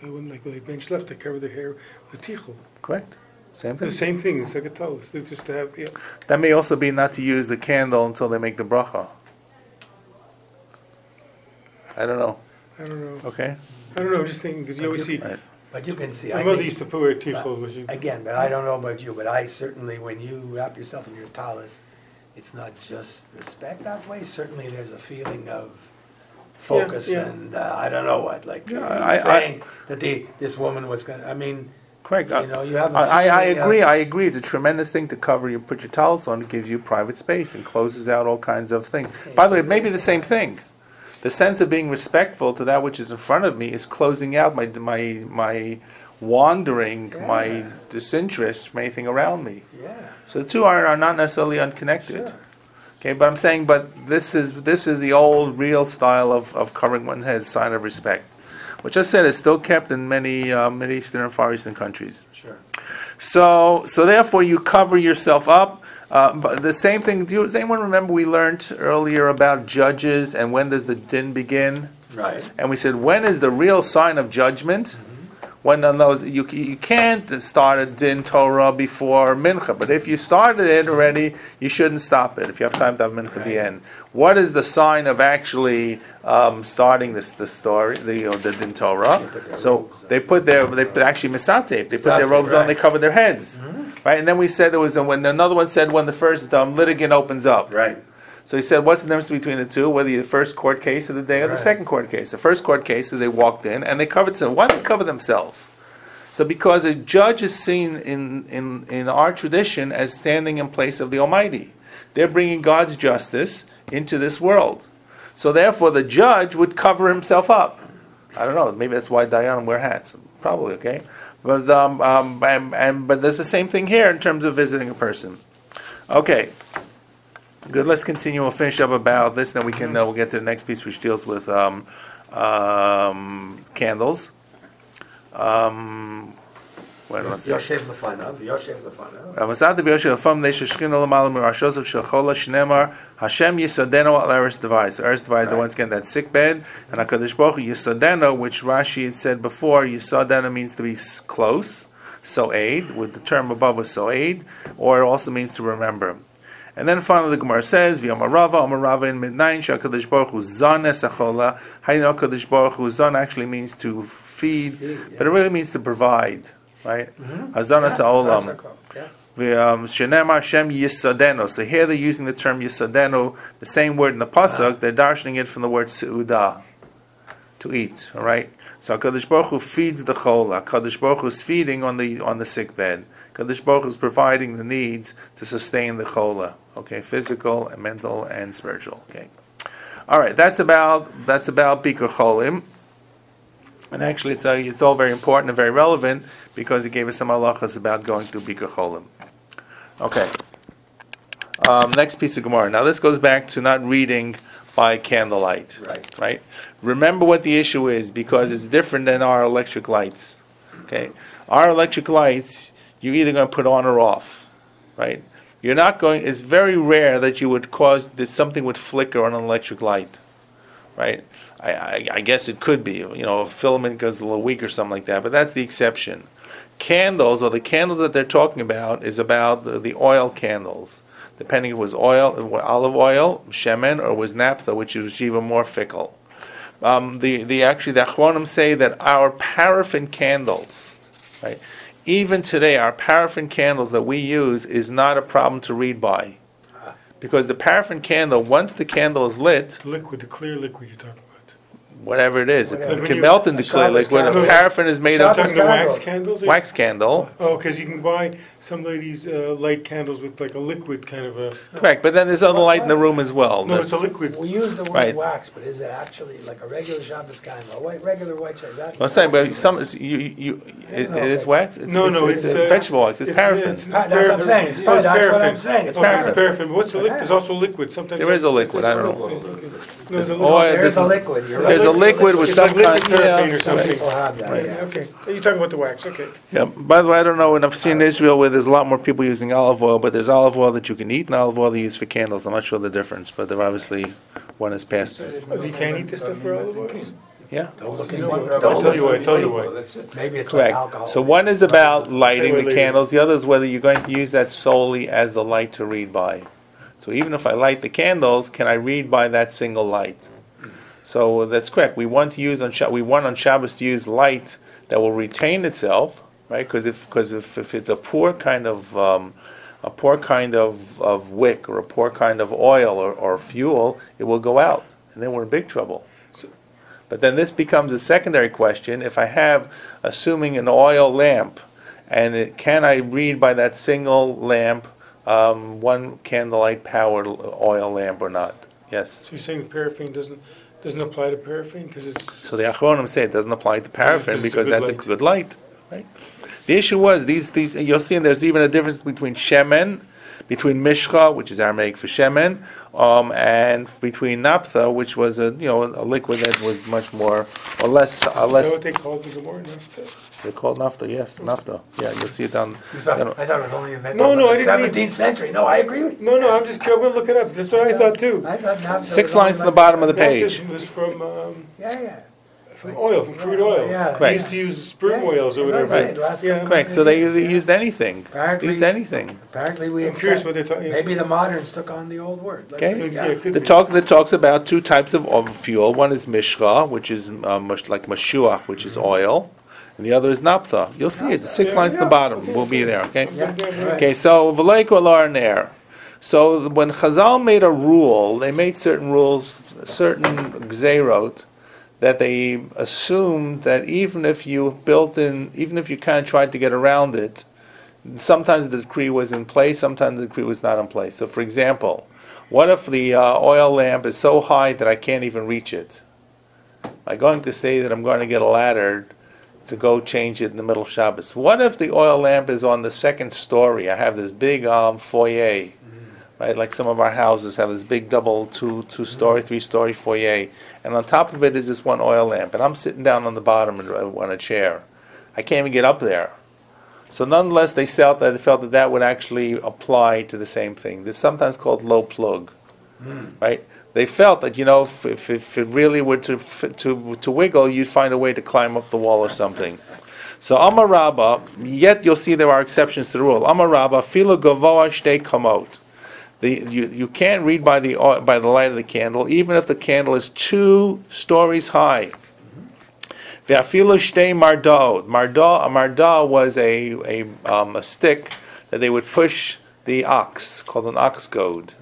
when bench left, they cover their hair with tichel. Correct. Same thing. The same thing. It's like a talus. It's just to have. That may also be not to use the candle until they make the bracha. I don't know. Okay. I don't know. I'm just thinking because you always see. Right. But you can see. My mother used to put her tichel. Again, but I don't know about you. But I certainly, when you wrap yourself in your talus, it's not just respect that way. Certainly, there's a feeling of focus and I don't know what. Like saying that this woman was going to. I mean. Correct. You have. I agree. I agree. It's a tremendous thing to cover. You put your talus on. It gives you private space and closes out all kinds of things. By the way, it may be the same thing. The sense of being respectful to that which is in front of me is closing out my wandering, my disinterest from anything around me. Yeah. So the two are not necessarily unconnected. Sure. Okay, but I'm saying, this is the old real style of covering one's head, sign of respect. which I said is still kept in many Middle Eastern and Far Eastern countries. Sure. So therefore you cover yourself up. But the same thing, does anyone remember we learned earlier about judges and when does the din begin? Right. And we said, when is the real sign of judgment? When on those, you can't start a din Torah before mincha, but if you started it already, you shouldn't stop it if you have time to have mincha at the end. What is the sign of actually starting the story, the din Torah? So they actually misatef, they put their robes on, they cover their heads, right? And then we said there was when another one said when the first litigant opens up, Right. So he said, what's the difference between the two, whether you're the first court case of the day or the second court case? The first court case is they walked in and they covered themselves. Why did they cover themselves? So because a judge is seen in our tradition as standing in place of the Almighty. They're bringing God's justice into this world. So therefore the judge would cover himself up. I don't know, maybe that's why Dayanim wear hats. Probably, okay? But but there's the same thing here in terms of visiting a person. Okay. Good. Let's continue. We'll finish up about this, then we'll get to the next piece, which deals with candles. Yoshev lefanav. Masat v'yoshev lefam neisha shechina l'malam mirashos of shelchola shnemar Hashem yisadeno al eretz devai. So eretz devai is the ones getting that sick bed, and Hakadosh Baruch Hu yisadeno, which Rashi had said before, yisadeno means to be close, so'ed, with the term above was so'ed, or it also means to remember. And then finally the Gemara says, V'yomarava in midnight, Shakadosh Baruch Hu zan esachola. How do you know Kadosh Baruch Hu? Zan actually means to feed, but it really means to provide, right? Hazan esa'olam. Shenemar Hashem yisadeno. So here they're using the term yisadeno, the same word in the pasuk. They're darshaning it from the word seudah, to eat. All right. So Kadosh Baruch Hu feeds the chola. Kadosh Baruch Hu is feeding on the sick bed. Kadosh Baruch Hu is providing the needs to sustain the chola. Okay, physical and mental and spiritual. Okay, all right. That's about Bikur Cholim, and actually it's all very important and very relevant because it gave us some halachas about going through Bikur Cholim. Okay. Next piece of Gemara. Now this goes back to not reading by candlelight. Right. Remember what the issue is because it's different than our electric lights. Okay, our electric lights you're either going to put on or off, right? You're not going. It's very rare that you would that something would flicker on an electric light, right? I guess it could be, a filament goes a little weak or something like that, but that's the exception. Candles, or the candles that they're talking about, is about the oil candles. Depending if it was olive oil, shemen, or it was naphtha, which is even more fickle. The Achronim say that our paraffin candles, right? Even today, our paraffin candles that we use is not a problem to read by. Because the paraffin candle, once the candle is lit... The clear liquid you're talking about. Whatever it is. It can melt into clear liquid. Paraffin is made of... Talking about wax candles? Wax candle. Oh, because you can buy some ladies light candles with like a liquid kind of a... Correct, but then there's other light in the room as well. No, it's a liquid. We use the word wax, but is it actually like a regular Shabbos candle? Regular white Shabbos? I'm saying, but it is wax? It's vegetable wax. It's paraffin. That's what I'm saying. That's what I'm saying. It's paraffin. What's the liquid? There's also liquid. Sometimes there is a liquid. I don't know. There's a liquid. There's a liquid with some kind of paraffin or something. People have that. Right. Okay. You're talking about the wax. Okay. Yeah. By the way, I don't know, and I've seen in Israel where there's a lot more people using olive oil, but there's olive oil that you can eat and olive oil they use for candles. I'm not sure the difference, but they're obviously one is past it. Oh, you can't eat this stuff for olive oil? Yeah. I'll tell you why. Maybe it's correct. like alcohol. So one is about lighting the candles. The other is whether you're going to use that solely as the light to read by. So even if I light the candles, can I read by that single light? So that's correct. We want on Shabbos to use light that will retain itself, right? Because if it's a poor kind of wick or a poor kind of oil or fuel, it will go out, and then we're in big trouble. But then this becomes a secondary question. If I have, assuming an oil lamp, and can I read by that single lamp, one candlelight powered oil lamp or not? Yes. So you're saying paraffin doesn't apply to paraffin because it's... So the Achronim say it doesn't apply to paraffin because that's a good light, right? The issue was these you'll see, and there's even a difference between shemen, between Mishcha, which is Aramaic for Shemen, and between Naphtha, which was a liquid that was much more or less. Is that what they called the Gemara? Naphtha? They're called Naphtha. Yes, Naphtha. Yeah, you'll see it down. I thought it was only invented No, in no, the I didn't mean- 17th century. No, I agree with you. No, I'm just going to look it up. That's what I thought too. I thought naphtha 6 was only lines in the invented- bottom of the page. Naphtha was from Yeah. oil, from crude oil. Yeah. They used to use sperm oils or whatever. Right. Last Yeah. Correct. So they used anything. Apparently- Used anything. Apparently we I'm curious accept. what they're talking about. Maybe the moderns took on the old word. Let's Okay. see. Yeah, Yeah. it could The be. talk that talks about 2 types of fuel. One is Mishcha, which is like Mashuach, which is oil, and the other is Naphtha. You'll see it. 6 lines in the bottom. We'll be there. Okay. Yeah. Okay. So v'lei kol ner. So when Chazal made a rule, they made certain rules, certain gzeirot, that they assumed that even if you kind of tried to get around it, sometimes the decree was in place, sometimes the decree was not in place. So, for example, what if the oil lamp is so high that I can't even reach it? Am I going to say that I'm going to get a ladder to go change it in the middle of Shabbos? What if the oil lamp is on the 2nd story? I have this big foyer, right? Like some of our houses have this big double 2-story, 3-story foyer, and on top of it is this one oil lamp, and I'm sitting down on the bottom on a chair. I can't even get up there. So nonetheless, they felt that would actually apply to the same thing. This is sometimes called low plug, right? They felt that if it really were to wiggle, you'd find a way to climb up the wall or something. So Amar Rabba, yet you'll see there are exceptions to the rule. Amar Rabba, filo gavoa shtei kamot. You can't read by the light of the candle, even if the candle is 2 stories high. Ve'afilo shtei mardot. A mardah was a stick that they would push the ox, called an ox goad,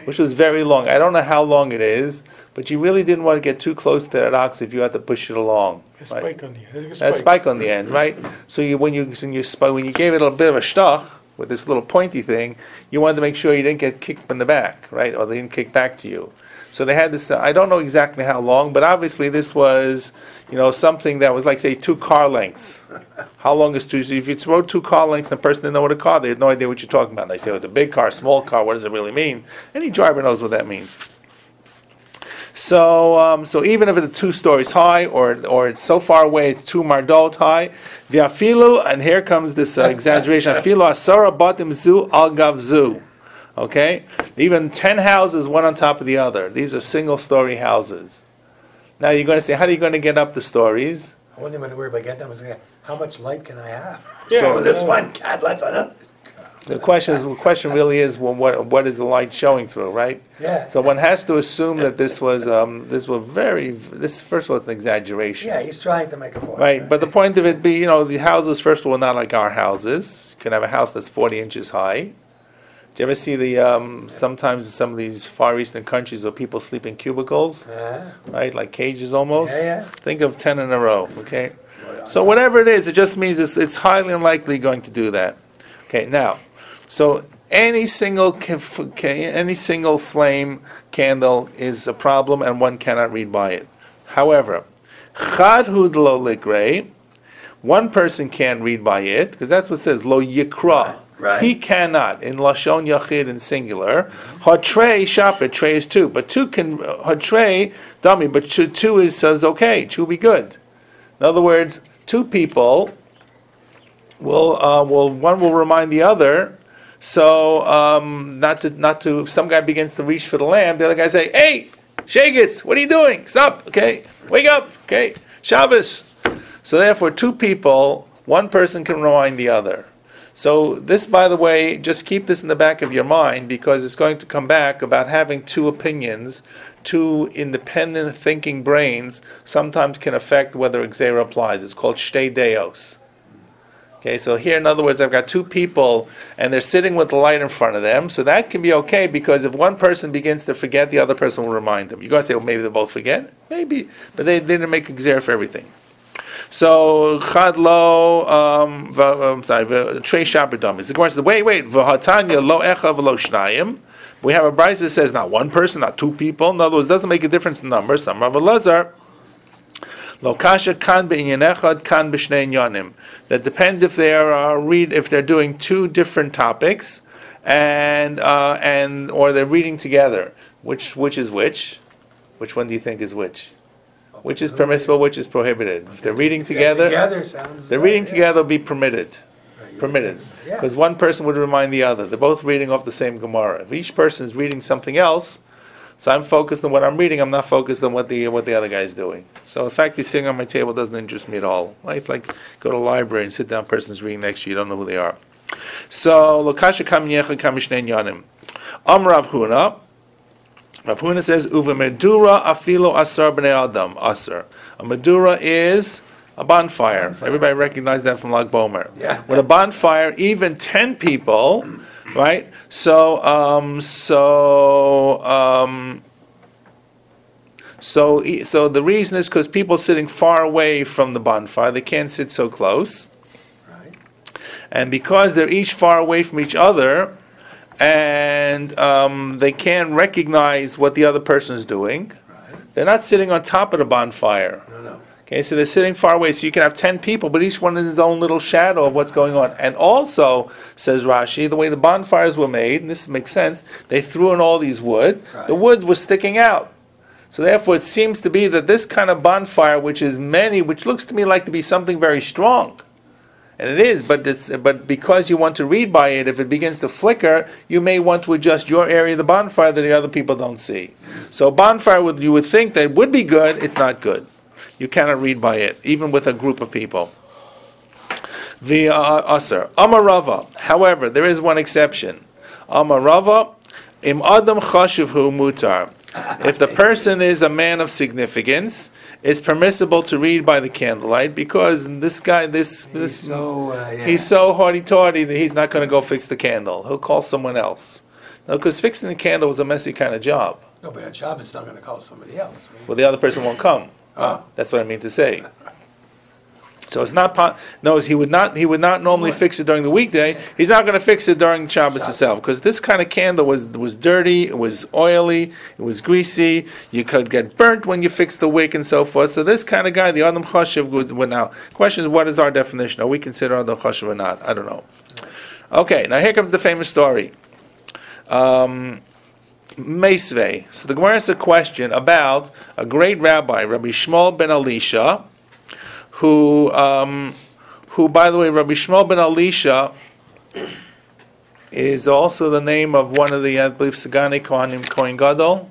which was very long. I don't know how long it is, but you really didn't want to get too close to that ox if you had to push it along. A spike on the end. A spike on the end, right? So when you gave it a bit of a shtach with this little pointy thing, you wanted to make sure you didn't get kicked in the back, right? Or they didn't kick back to you. So they had this, I don't know exactly how long, but obviously this was, something that was like, say, 2 car lengths. How long is 2? If you throw 2 car lengths and the person didn't know what a car, they had no idea what you're talking about. And they say, it's a big car, small car, what does it really mean? Any driver knows what that means. So even if it's 2 stories high, or it's so far away, it's 2 mardot high, v'afilu, and here comes this exaggeration, afilu asara batim zu al gav zu. Okay? Even 10 houses, one on top of the other. These are single-story houses. Now you're going to say, how are you going to get up the stories? I wasn't going to worry about getting them. I was going, how much light can I have? Yeah. So this one cat lets another. The question really is, well, what is the light showing through, right? Yeah. So one has to assume that this was first of all, it's an exaggeration. Yeah, he's trying to make a point. Right, but the point of it be, the houses, first of all, are not like our houses. You can have a house that's 40 inches high. Do you ever see sometimes in some of these Far Eastern countries where people sleep in cubicles, right, like cages almost? Yeah. Think of 10 in a row, okay? So whatever it is, it just means it's highly unlikely going to do that. Okay, now, so any single flame candle is a problem and one cannot read by it. However, chad hud lo likrei, one person can't read by it, because that's what it says, lo yikra. Right. He cannot, in Lashon Yachid in singular. Hatrei Shabbat, trei is 2. But 2 can, hatrei, dummy, but 2 says okay, 2 will be good. In other words, 2 people one will remind the other. So, not to, if some guy begins to reach for the lamp, the other guy say, hey, Shagitz, what are you doing? Stop, okay, wake up, okay, Shabbos. So therefore, 2 people, one person can remind the other. So this, by the way, just keep this in the back of your mind, because it's going to come back about having 2 opinions, 2 independent thinking brains sometimes can affect whether Xera applies. It's called shtei deos. Okay, so here, in other words, I've got 2 people, and they're sitting with the light in front of them, so that can be okay, because if one person begins to forget, the other person will remind them. You're going to say, well, maybe they both forget? Maybe, but they didn't make Xera for everything. So chad lo, trei Shabbat dummies. The Gemara says, wait, v'hatanya lo echa v'lo shnayim. We have a brayso that says not one person, not 2 people. In other words, it doesn't make a difference in numbers. Some Rav Elazar, lo kasha kan b'inyan echad, kan b'shnei inyanim. That depends if they're doing 2 different topics, and or they're reading together. Which is which? Which one do you think is which? Which is permissible? Which is prohibited? If they're reading together, sounds. they're reading together will be permitted. Right, you would Permitted, think so, yeah. because one person would remind the other. They're both reading off the same Gemara. If each person is reading something else, so I'm focused on what I'm reading. I'm not focused on what the other guy is doing. So the fact he's sitting on my table doesn't interest me at all. Right? It's like go to the library and sit down. Person's reading next to you. You don't know who they are. So lokasha kamiyecha kamishnein yanim. Rav Huna. Rav Huna says uva medura afilo asar bnei adam asar. A medura is a bonfire. Everybody recognizes that from Lag Bomer. Yeah. With a bonfire, even 10 people, right? So the reason is because people sitting far away from the bonfire, they can't sit so close. Right. And because they're each far away from each other, and they can't recognize what the other person is doing, Right. they're not sitting on top of the bonfire. No. Okay, so they're sitting far away, so you can have 10 people, but each one is his own little shadow of what's going on. And also, says Rashi, the way the bonfires were made, and this makes sense, they threw in all these wood, Right. the wood was sticking out. So therefore it seems to be that this kind of bonfire, which looks to me like to be something very strong, and it is, but because you want to read by it, if it begins to flicker, you may want to adjust your area of the bonfire that the other people don't see. So bonfire, you would think that would be good, it's not good. You cannot read by it, even with a group of people. The Asr. Amarava. However, there is one exception. Amarava, im adam chashivhu mutar. If the person is a man of significance, it's permissible to read by the candlelight because this guy, he's so hardy-tardy that he's not going to go fix the candle. He'll call someone else. No, because fixing the candle was a messy kind of job. No, but on Shabbos, not going to call somebody else. Right? Well, the other person won't come. Oh. That's what I mean to say. So it's not. No, he would not normally fix it during the weekday. He's not going to fix it during Shabbos itself because this kind of candle was dirty. It was oily. It was greasy. You could get burnt when you fix the wick and so forth. So this kind of guy, the Adam Chashiv, would now. Question is, what is our definition? Are we consider Adam Chashiv or not? I don't know. Okay, now here comes the famous story. Meisvei. So the Gemara has a question about a great rabbi, Rabbi Shmuel ben Elisha, who, by the way, Rabbi Shmuel ben Elisha is also the name of one of the, I believe, Sagani Kohen Gadol.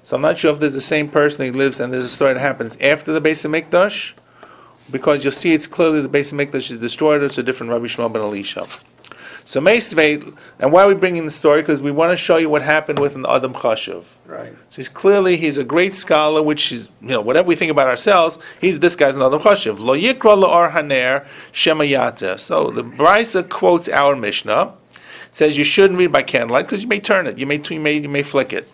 So I'm not sure if there's the same person he lives, and there's a story that happens after the Beis HaMikdash, because you'll see it's clearly the Beis HaMikdash is destroyed, it's a different Rabbi Shmuel ben Elisha. So Meisvei, and why are we bringing the story? Because we want to show you what happened with an Adam Chashuv. Right. So he's a great scholar, which is, whatever we think about ourselves, this guy's an Adam Chashuv. Lo yikra la'or haner shemayata. So the Brisa quotes our Mishnah, says you shouldn't read by candlelight because you may turn it, you may flick it.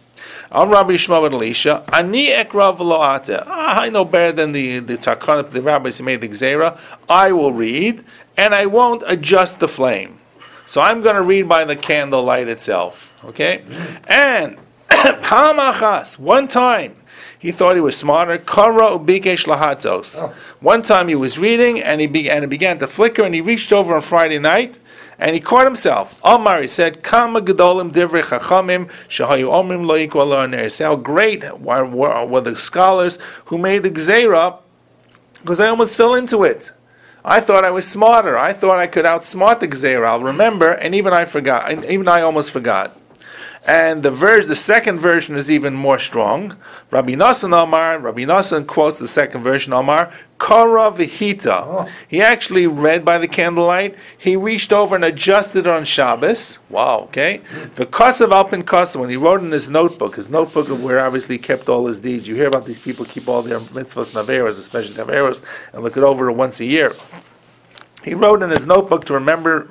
Am Rabbi Shmuel ben Elisha, ani ekra v'lo ate. I know better than the takana, the rabbis who made the gzeira. I will read, and I won't adjust the flame. So I'm going to read by the candlelight itself, okay? And Pamachas, one time, he thought he was smarter. Kara ubikesh lahatos. One time he was reading, and it began to flicker, and he reached over on Friday night, and he caught himself. Amar, he said, Kama gedolim divrei chachamim shahayu omrim lo yikra la'aner. Say how great were the scholars who made the gzeira, because I almost fell into it. I thought I was smarter. I thought I could outsmart the Gzeira. I'll remember, and even I forgot. Even I almost forgot. And the second version is even more strong. Rabbi Nassan quotes the second version, Amar, Kara v'hita. Oh. He actually read by the candlelight. He reached over and adjusted it on Shabbos. Wow, okay. V'kasav alpin kasav, when he wrote in his notebook where obviously he kept all his deeds. You hear about these people keep all their mitzvahs and averos, especially the averos, and look it over once a year. He wrote in his notebook to remember.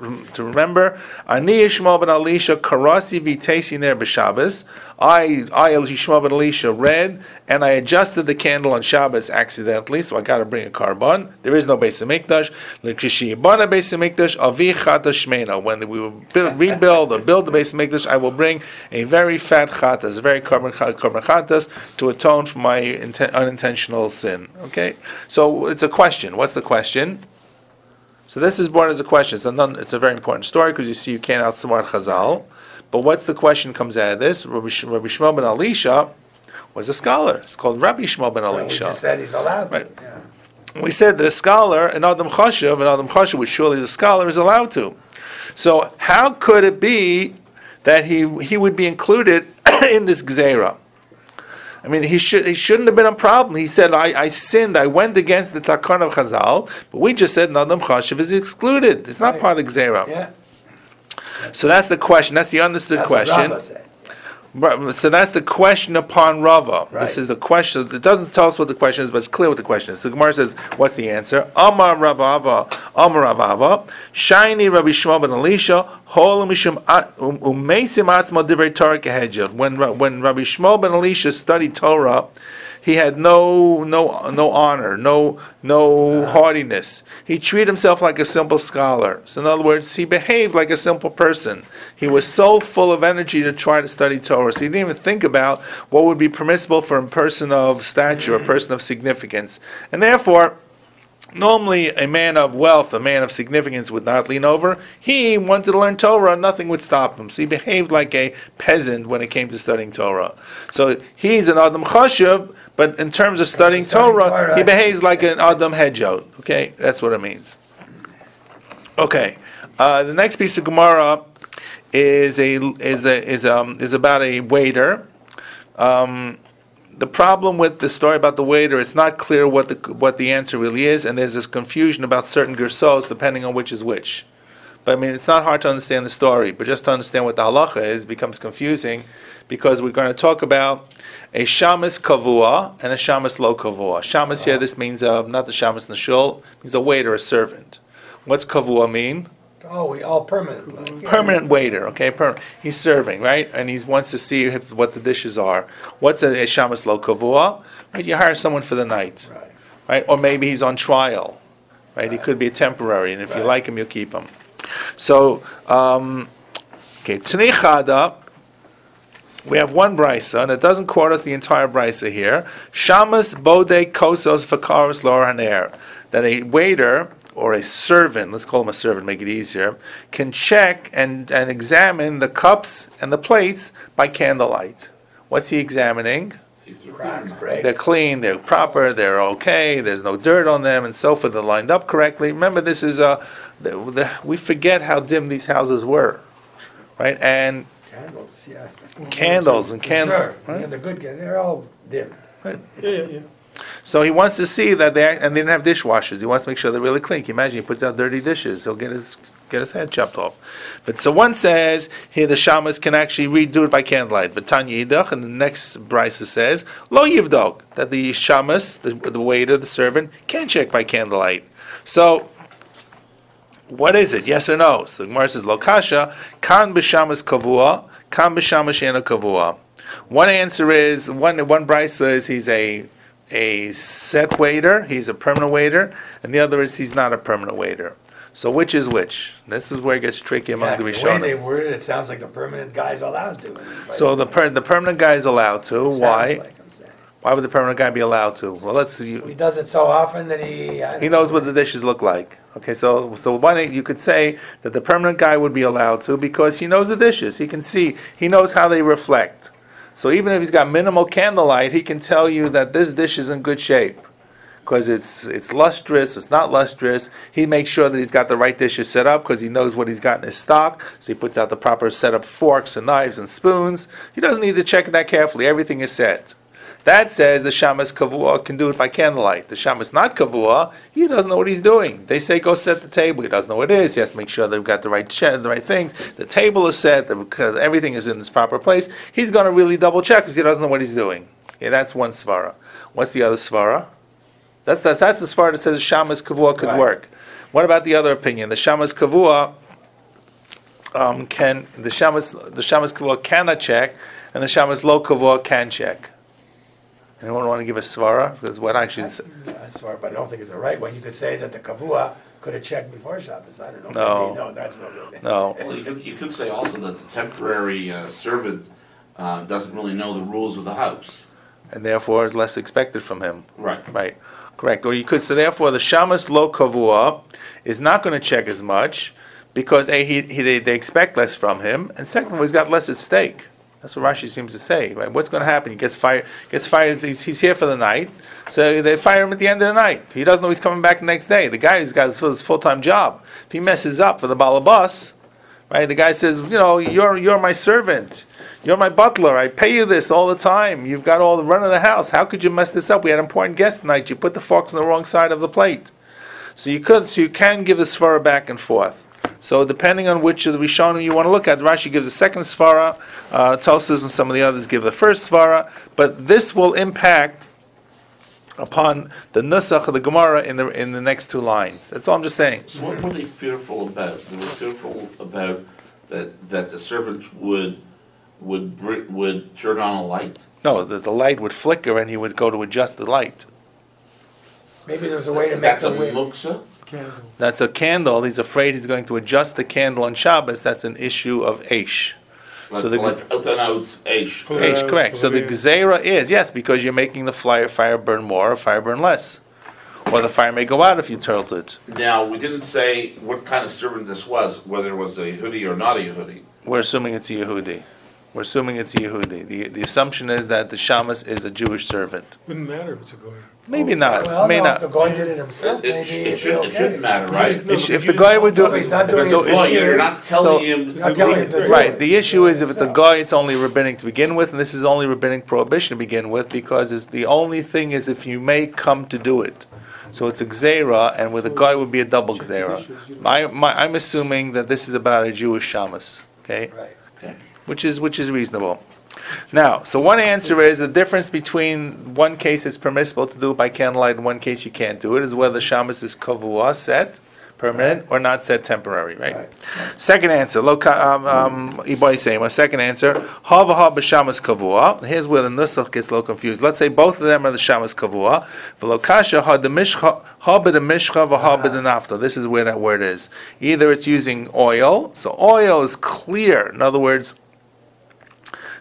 Ani Yishmael ben Elisha karasi v'teisi ner b'Shabbos. I Yishmael ben Elisha read, and I adjusted the candle on Shabbos accidentally, so I got to bring a carbon. There is no Beis HaMikdash. L'kishi yibana Beis HaMikdash avi chata shmeina. When we will build the Beis HaMikdash, I will bring a very fat chatas, a very carbon chatas, to atone for my unintentional sin. Okay, so it's a question. What's the question? So this is brought as a question. It's a very important story because you see you can't outsmart Chazal. But what's the question comes out of this? Rabbi Shmuel ben Elisha was a scholar. It's called Rabbi Shmuel ben We Elisha. just said he's allowed to. Right. Yeah. We said that a scholar, an Adam Chashav, which surely is a scholar, is allowed to. So how could it be that he would be included in this Gzeira? I mean, he shouldn't have been a problem. He said, I sinned, I went against the Takon of Chazal, but we just said Adam Chashav is excluded. It's not Right. part of the Gzeira. Yeah. So that's the question. That's the understood That's question. what Rava said. Right, so that's the question upon Rava. Right. This is the question. It doesn't tell us what the question is, but it's clear what the question is. So Gemara says, what's the answer? Amar Ravava, Shiny Rabbi Shmuel ben Elisha, Hol Mishum Umeisim Atzma Divrei Torah Kehedjav. When Rabbi Shmuel ben Elisha studied Torah, he had no honor, no haughtiness. He treated himself like a simple scholar. So in other words, he behaved like a simple person. He was so full of energy to try to study Torah. So he didn't even think about what would be permissible for a person of stature, a person of significance. And therefore, normally a man of wealth, a man of significance would not lean over. He wanted to learn Torah, nothing would stop him. So he behaved like a peasant when it came to studying Torah. So he's an Adam Chashav, but in terms of studying Torah, he behaves like an Adam Hedjot. Okay, that's what it means. Okay, the next piece of Gemara is about a waiter. The problem with the story about the waiter, it's not clear what the answer really is, and there's this confusion about certain gersos depending on which is which. But I mean, it's not hard to understand the story, but just to understand what the halacha is becomes confusing, because we're going to talk about a shamas kavua and a shamas lo kavua. Shamas here, this means not the shamas nashul, means a waiter, a servant. What's kavua mean? Oh, we all permanent. Permanent waiter, okay? He's serving, right? And he wants to see what the dishes are. What's a shamas lo kavua? Right? You hire someone for the night, right? Or maybe he's on trial, right? He could be a temporary, and if you like him, you'll keep him. So, okay, Tnei Chada, we have one brisa, and it doesn't quote us the entire brisa here. Shamas bode kosos v'karos lor haner, that a waiter or a servant, let's call him a servant, make it easier, can check and examine the cups and the plates by candlelight. What's he examining? Cracks, break. They're clean, they're proper, they're okay, there's no dirt on them, and so forth. They're lined up correctly. Remember, this is we forget how dim these houses were, right? And Candles, yeah. candles and candles. Sure, Right? and the good candles, they're all dim. Yeah. So he wants to see that they didn't have dishwashers. He wants to make sure they're really clean. Can you imagine? He puts out dirty dishes, he'll get his head chopped off. But so one says here the shamas can actually redo it by candlelight. V'tanya yidach, and the next brisa says lo yivdog, that the shamas, the waiter, the servant, can check by candlelight. So what is it? Yes or no? So the Gemara says lo kasha kan b'shamas kavua, kan b'shamas shena kavua. One answer is one brisa is he's a set waiter, he's a permanent waiter, and the other is he's not a permanent waiter. So which is which? This is where it gets tricky among the way Rishonim. they worded it, sounds like the permanent guy's allowed to. So the permanent guy is allowed to. Sounds Why? like I'm saying. Why would the permanent guy be allowed to? Well, He does it so often that he knows what the dishes look like. Okay, so one you could say that the permanent guy would be allowed to because he knows the dishes. He can see. He knows how they reflect. So even if he's got minimal candlelight, he can tell you that this dish is in good shape because it's lustrous, it's not lustrous. He makes sure that he's got the right dishes set up because he knows what he's got in his stock. So he puts out the proper set of forks and knives and spoons. He doesn't need to check it that carefully. Everything is set. That says the shamas kavua can do it by candlelight. The shamas not kavua, he doesn't know what he's doing. They say go set the table. He doesn't know what it is. He has to make sure they've got the right things. The table is set. Everything is in its proper place. He's going to really double check because he doesn't know what he's doing. Yeah, that's one svara. What's the other svara? That's the svara that says the shamas kavua could work. What about the other opinion? The shamas kavua the shamas kavua cannot check, and the shamas lo kavua can check. Anyone want to give a svara? Because what actually is... That's far, but I don't think it's the right one. You could say that the kavua could have checked before Shabbos. I don't know. No. No, that's no good. No. Well, you could say also that the temporary servant doesn't really know the rules of the house. and therefore is less expected from him. Right. Right. Correct. Or you could, so therefore the shamas lo kavua is not going to check as much because they expect less from him, and second of all, he's got less at stake. That's what Rashi seems to say. Right? What's going to happen? He gets fired. He's here for the night, so they fire him at the end of the night. He doesn't know he's coming back the next day. The guy who's got his full-time job, if he messes up for the balabas, right? The guy says, you're my servant. You're my butler. I pay you this all the time. You've got all the run of the house. How could you mess this up? We had important guests tonight. You put the forks on the wrong side of the plate. So you can give the svara back and forth. So depending on which of the Rishonim you want to look at, Rashi gives the second svara, Tosfos and some of the others give the first svara, but this will impact upon the nusach of the Gemara in the next two lines. That's all I'm just saying. So what were they fearful about? They were fearful about that the servant would turn on a light. No, that the light would flicker and he would go to adjust the light. Maybe there's a way to make That's a the wind. muksa. Candle. That's a candle. He's afraid he's going to adjust the candle on Shabbos. That's an issue of Eish. Like, So the- like out and out eish. Eish, correct. So the Gzeira is, yes, because you're making the fire burn more or fire burn less. Or the fire may go out if you tilt it. Now, we didn't say what kind of servant this was, whether it was a Yehudi or not a Yehudi. We're assuming it's a Yehudi. The assumption is that the shamas is a Jewish servant. Wouldn't matter if it's a goy. Maybe not. Well, May no, not. if the guy did it himself, It, maybe it, it'd should, be it shouldn't okay. matter, right? If the guy would do No, he's not doing it so for it's- Well, you. you're not telling So- him. You're not telling him to do Right. it. The issue is if it's a guy, it's only rabbinic to begin with, and this is only rabbinic prohibition to begin with, because it's the only thing is if you may come to do it. So it's a gzeira, and with a guy would be a double gzeira. I'm assuming that this is about a Jewish shamas, okay? Right. Which is reasonable. Now, so one answer is the difference between one case it's permissible to do it by candlelight and one case you can't do it is whether the shamas is kavua, set, permanent, or not set, temporary, right? Second answer, second answer, ha b'shamas kavua. Here's where the nusach gets a little confused. Let's say both of them are the shamas kavua. V'lokasha ha b'mishcha v'ha b'denafta. This is where that word is. Either it's using oil, so oil is clear. In other words,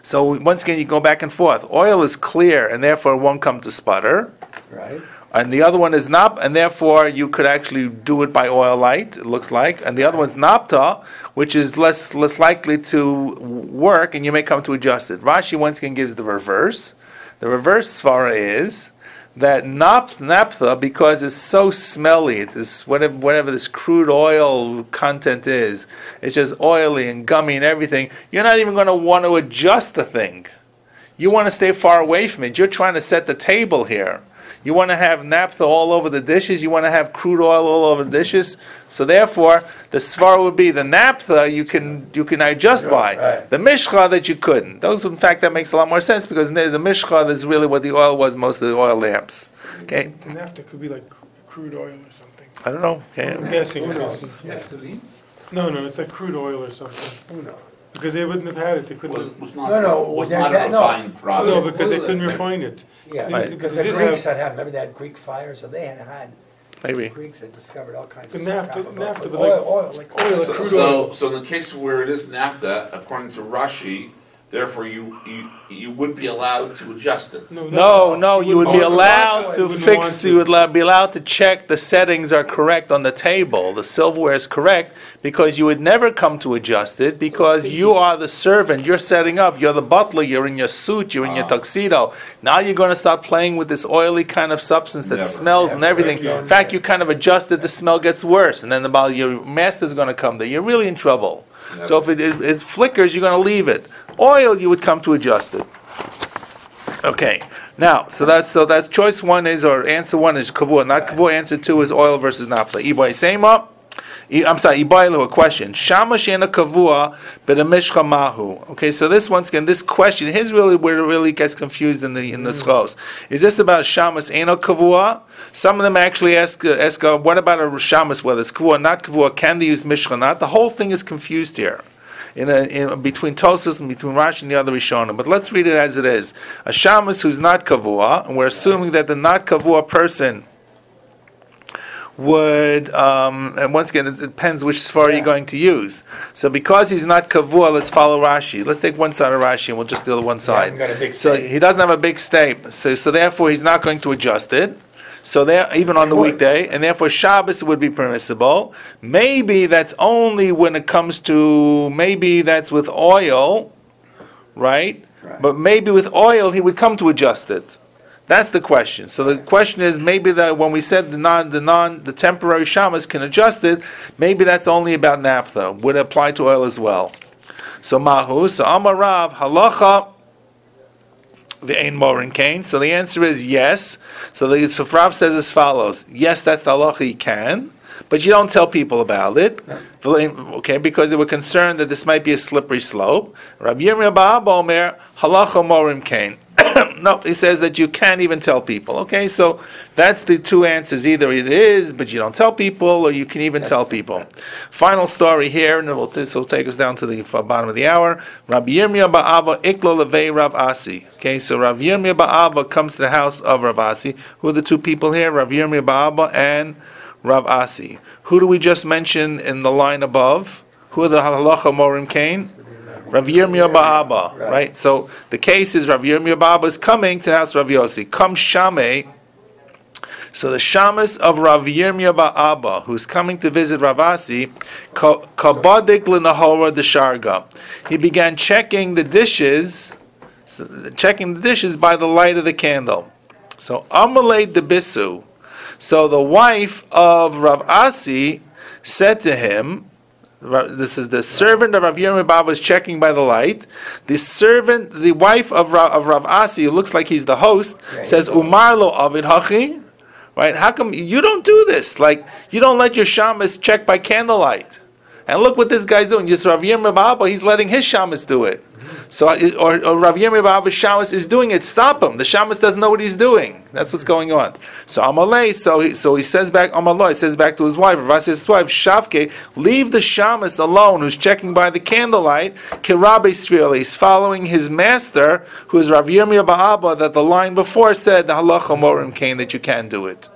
so once again, you go back and forth. Oil is clear, and therefore it won't come to sputter. Right. And the other one is nap, and therefore you could actually do it by oil light, it looks like. And the other one's napta, which is less likely to work, and you may come to adjust it. Rashi once again gives the reverse. The reverse svara is that naphtha, because it's so smelly, it's this whatever this crude oil content is, it's just oily and gummy and everything, you're not even going to want to adjust the thing. You want to stay far away from it. You're trying to set the table here. You want to have naphtha all over the dishes. You want to have crude oil all over the dishes. So therefore, the svara would be the naphtha you can adjust by. Right. The mishcha that you couldn't. Those, in fact, that makes a lot more sense because the mishcha is really what the oil was, most of the oil lamps. Okay, The naphtha could be like crude oil or something. I don't know. Okay. I'm guessing. Who knows? No, it's like crude oil or something. Who knows? Because they wouldn't have had it. They couldn't have. Was not, No, was that- not that- a no. refined product. No, because they couldn't refine it. Yeah, Right. because They the did Greeks have- had, remember they had Greek fire, so they had, Maybe. Greeks had discovered all kinds The of naphtha- crap about naphtha, but oil, like oil, oil, like crude So in the case where it is naphtha, according to Rashi, therefore you would be allowed to adjust it. No, you would be allowed to wouldn't fix, want to. you would be allowed to check the settings are correct on the table, the silverware is correct, because you would never come to adjust it, because you are the servant, you're setting up, you're the butler, you're in your suit, you're in your tuxedo. Now you're going to start playing with this oily kind of substance that Never. smells and everything. In fact, you kind of adjust it, the smell gets worse, and then your master's going to come there. You're really in trouble. So if it flickers, you're going to leave it. Oil, you would come to adjust it. Okay. Now, so that's choice one is, or answer one is kavua, not kavua. Answer two is oil versus naphtha. Ibay seima. I'm sorry, Ibaylu, a question. Shama shena kavua b'demishcha mahu. Okay, so this once again, this question, here's really where it really gets confused in the schos. Is this about shamas eno kavua? Some of them actually ask, what about a shamas, whether it's kavua or not kavua? Can they use mishcha or not? The whole thing is confused here. In between Tosfos and between Rashi and the other Rishonim. But let's read it as it is. A shamas who's not kavua, and we're assuming that the not kavua person would, and once again, it depends which svar you're going to use. So because he's not kavua, let's follow Rashi. Let's take one side of Rashi and we'll just deal with one side. hasn't got a big So stake. he doesn't have a big stake. So therefore he's not going to adjust it. So there, even on the weekday, and therefore Shabbos would be permissible. Maybe that's only when it comes to, maybe that's with oil, right? But maybe with oil he would come to adjust it. That's the question. So the question is, maybe that when we said the temporary Shabbos can adjust it, maybe that's only about naphtha. Would apply to oil as well. So Mahu, so Amar Rav, halacha v'ein morin kain. So the answer is yes. So the Rav says as follows: yes, that's the halacha, he can, but you don't tell people about it. Okay, because they were concerned that this might be a slippery slope. Rabbi Yirmiyah Ba'aba Omer halacha morim kain. No, he says that you can't even tell people. Okay, so that's the two answers. Either it is, but you don't tell people, or you can even tell people. Final story here, and this will take us down to the bottom of the hour. Rabbi Yirmiyah Ba'aba Iklo Levei Rav Asi. Okay, so Rabbi Yirmiyah Ba'aba comes to the house of Rav Asi. Who are the two people here? Rabbi Yirmiyah Ba'aba and Rav Asi. Who do we just mention in the line above? Who are the halacha morim kain? Rav Yirmiyah Ba'aba, right? So the case is Rav Yirmiyah Ba'aba is coming to the house of Rav Yossi. Come Shamei. So the shamas of Rav Yirmiyah Ba'aba, who's coming to visit Rav Asi, kabadik l'nahora desharga. He began checking the dishes by the light of the candle. So Amalei debisu. So the wife of Rav Asi said to him, this is the servant of Rav Yirmiyah Ba'aba is checking by the light. The wife of Rav Asi, who looks like he's the host, says, Umar lo avid hachi. Right? How come you don't do this? Like, you don't let your shamas check by candlelight. And look what this guy's doing. Just Rav Yirmiyah Ba'aba, he's letting his shamas do it. So, or Rav Yirmiyah Ba'aba's shamas is doing it. Stop him. The shamas doesn't know what he's doing. That's what's going on. So Amalei, so he says back, Amalei says back to his wife, Rav says to his wife, Shavke, leave the shamas alone who's checking by the candlelight. Kirabe Svirli, he's following his master, who is Rav Yirmiyah Ba'aba, that the line before said, the halacha morim kain, that you can do it.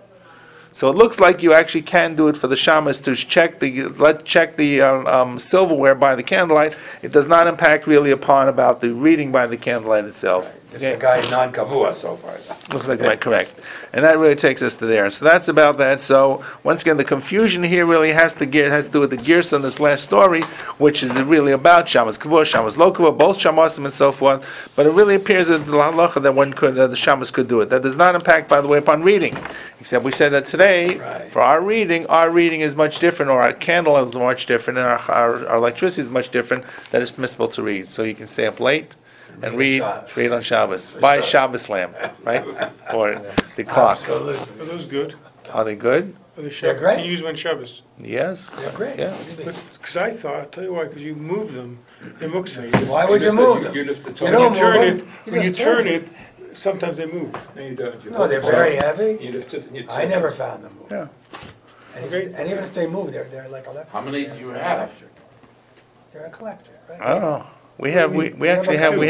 So it looks like you actually can do it for the shamas to check the silverware by the candlelight. It does not impact really upon about the reading by the candlelight itself. This is a guy non-kavua so far. Looks like right, correct. And that really takes us to there. So that's about that. So once again, the confusion here really has to do with the gears on this last story, which is really about shamas kavua, shamas lo kavua, both shamasim and so forth. But it really appears that the halacha that one could, the shamas could do it. That does not impact, by the way, upon reading. Except we said that today, for our reading is much different, or our candle is much different, and our electricity is much different. That is permissible to read. So you can stay up late and read on Shabbos. Buy a Shabbos lamp, right? Or the clock. Absolutely. Are those good? Are they good? Are they They're great. Can you use them on Shabbos? Yes. They're great. Yeah. Because I thought, I'll tell you why, because you move them. They're muksa. Why would you move them? You lift the You top. don't When you move turn them. it, when you turn it, sometimes they move. No, you don't. You No, they're hold very it. heavy. You lift it and you I turn never it. found them move. Yeah. And even if they move, they're like electric. How many do you have? Electric. They're electric, right? I don't know. We actually have two.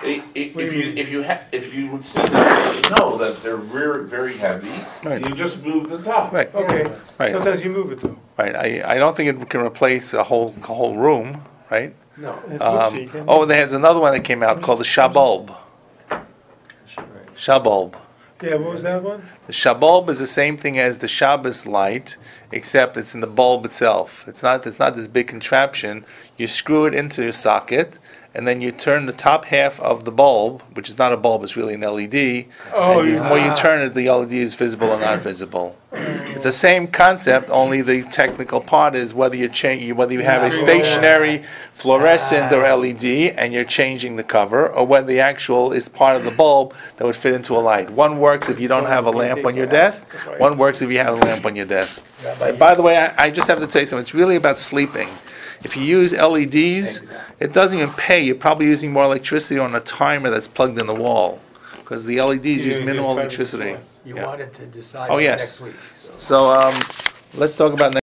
If you sit there, you know that they're very, very heavy. Right. You just move the top. Right. Okay. Right. Sometimes you move it though. Right. I don't think it can replace a whole room. Right. No. It's muksa, you can't Oh, there's another one that came out called the Shabulb. Shabulb. Yeah, what was that one? The Shabulb is the same thing as the Shabbos light, except it's in the bulb itself. It's not this big contraption. You screw it into your socket, and then you turn the top half of the bulb, which is not a bulb, it's really an LED. Oh, and the more you turn it, the LED is visible or not visible. It's the same concept, only the technical part is whether you have a stationary fluorescent or LED and you're changing the cover, or whether the actual is part of the bulb that would fit into a light. One works if you don't have a lamp on your desk. One works if you have a lamp on your desk. And by the way, I just have to tell you something. It's really about sleeping. If you use LEDs, it doesn't even pay. You're probably using more electricity on a timer that's plugged in the wall, because the LEDs use minimal electricity. You wanted to decide Oh, yes. next week. So let's talk about next.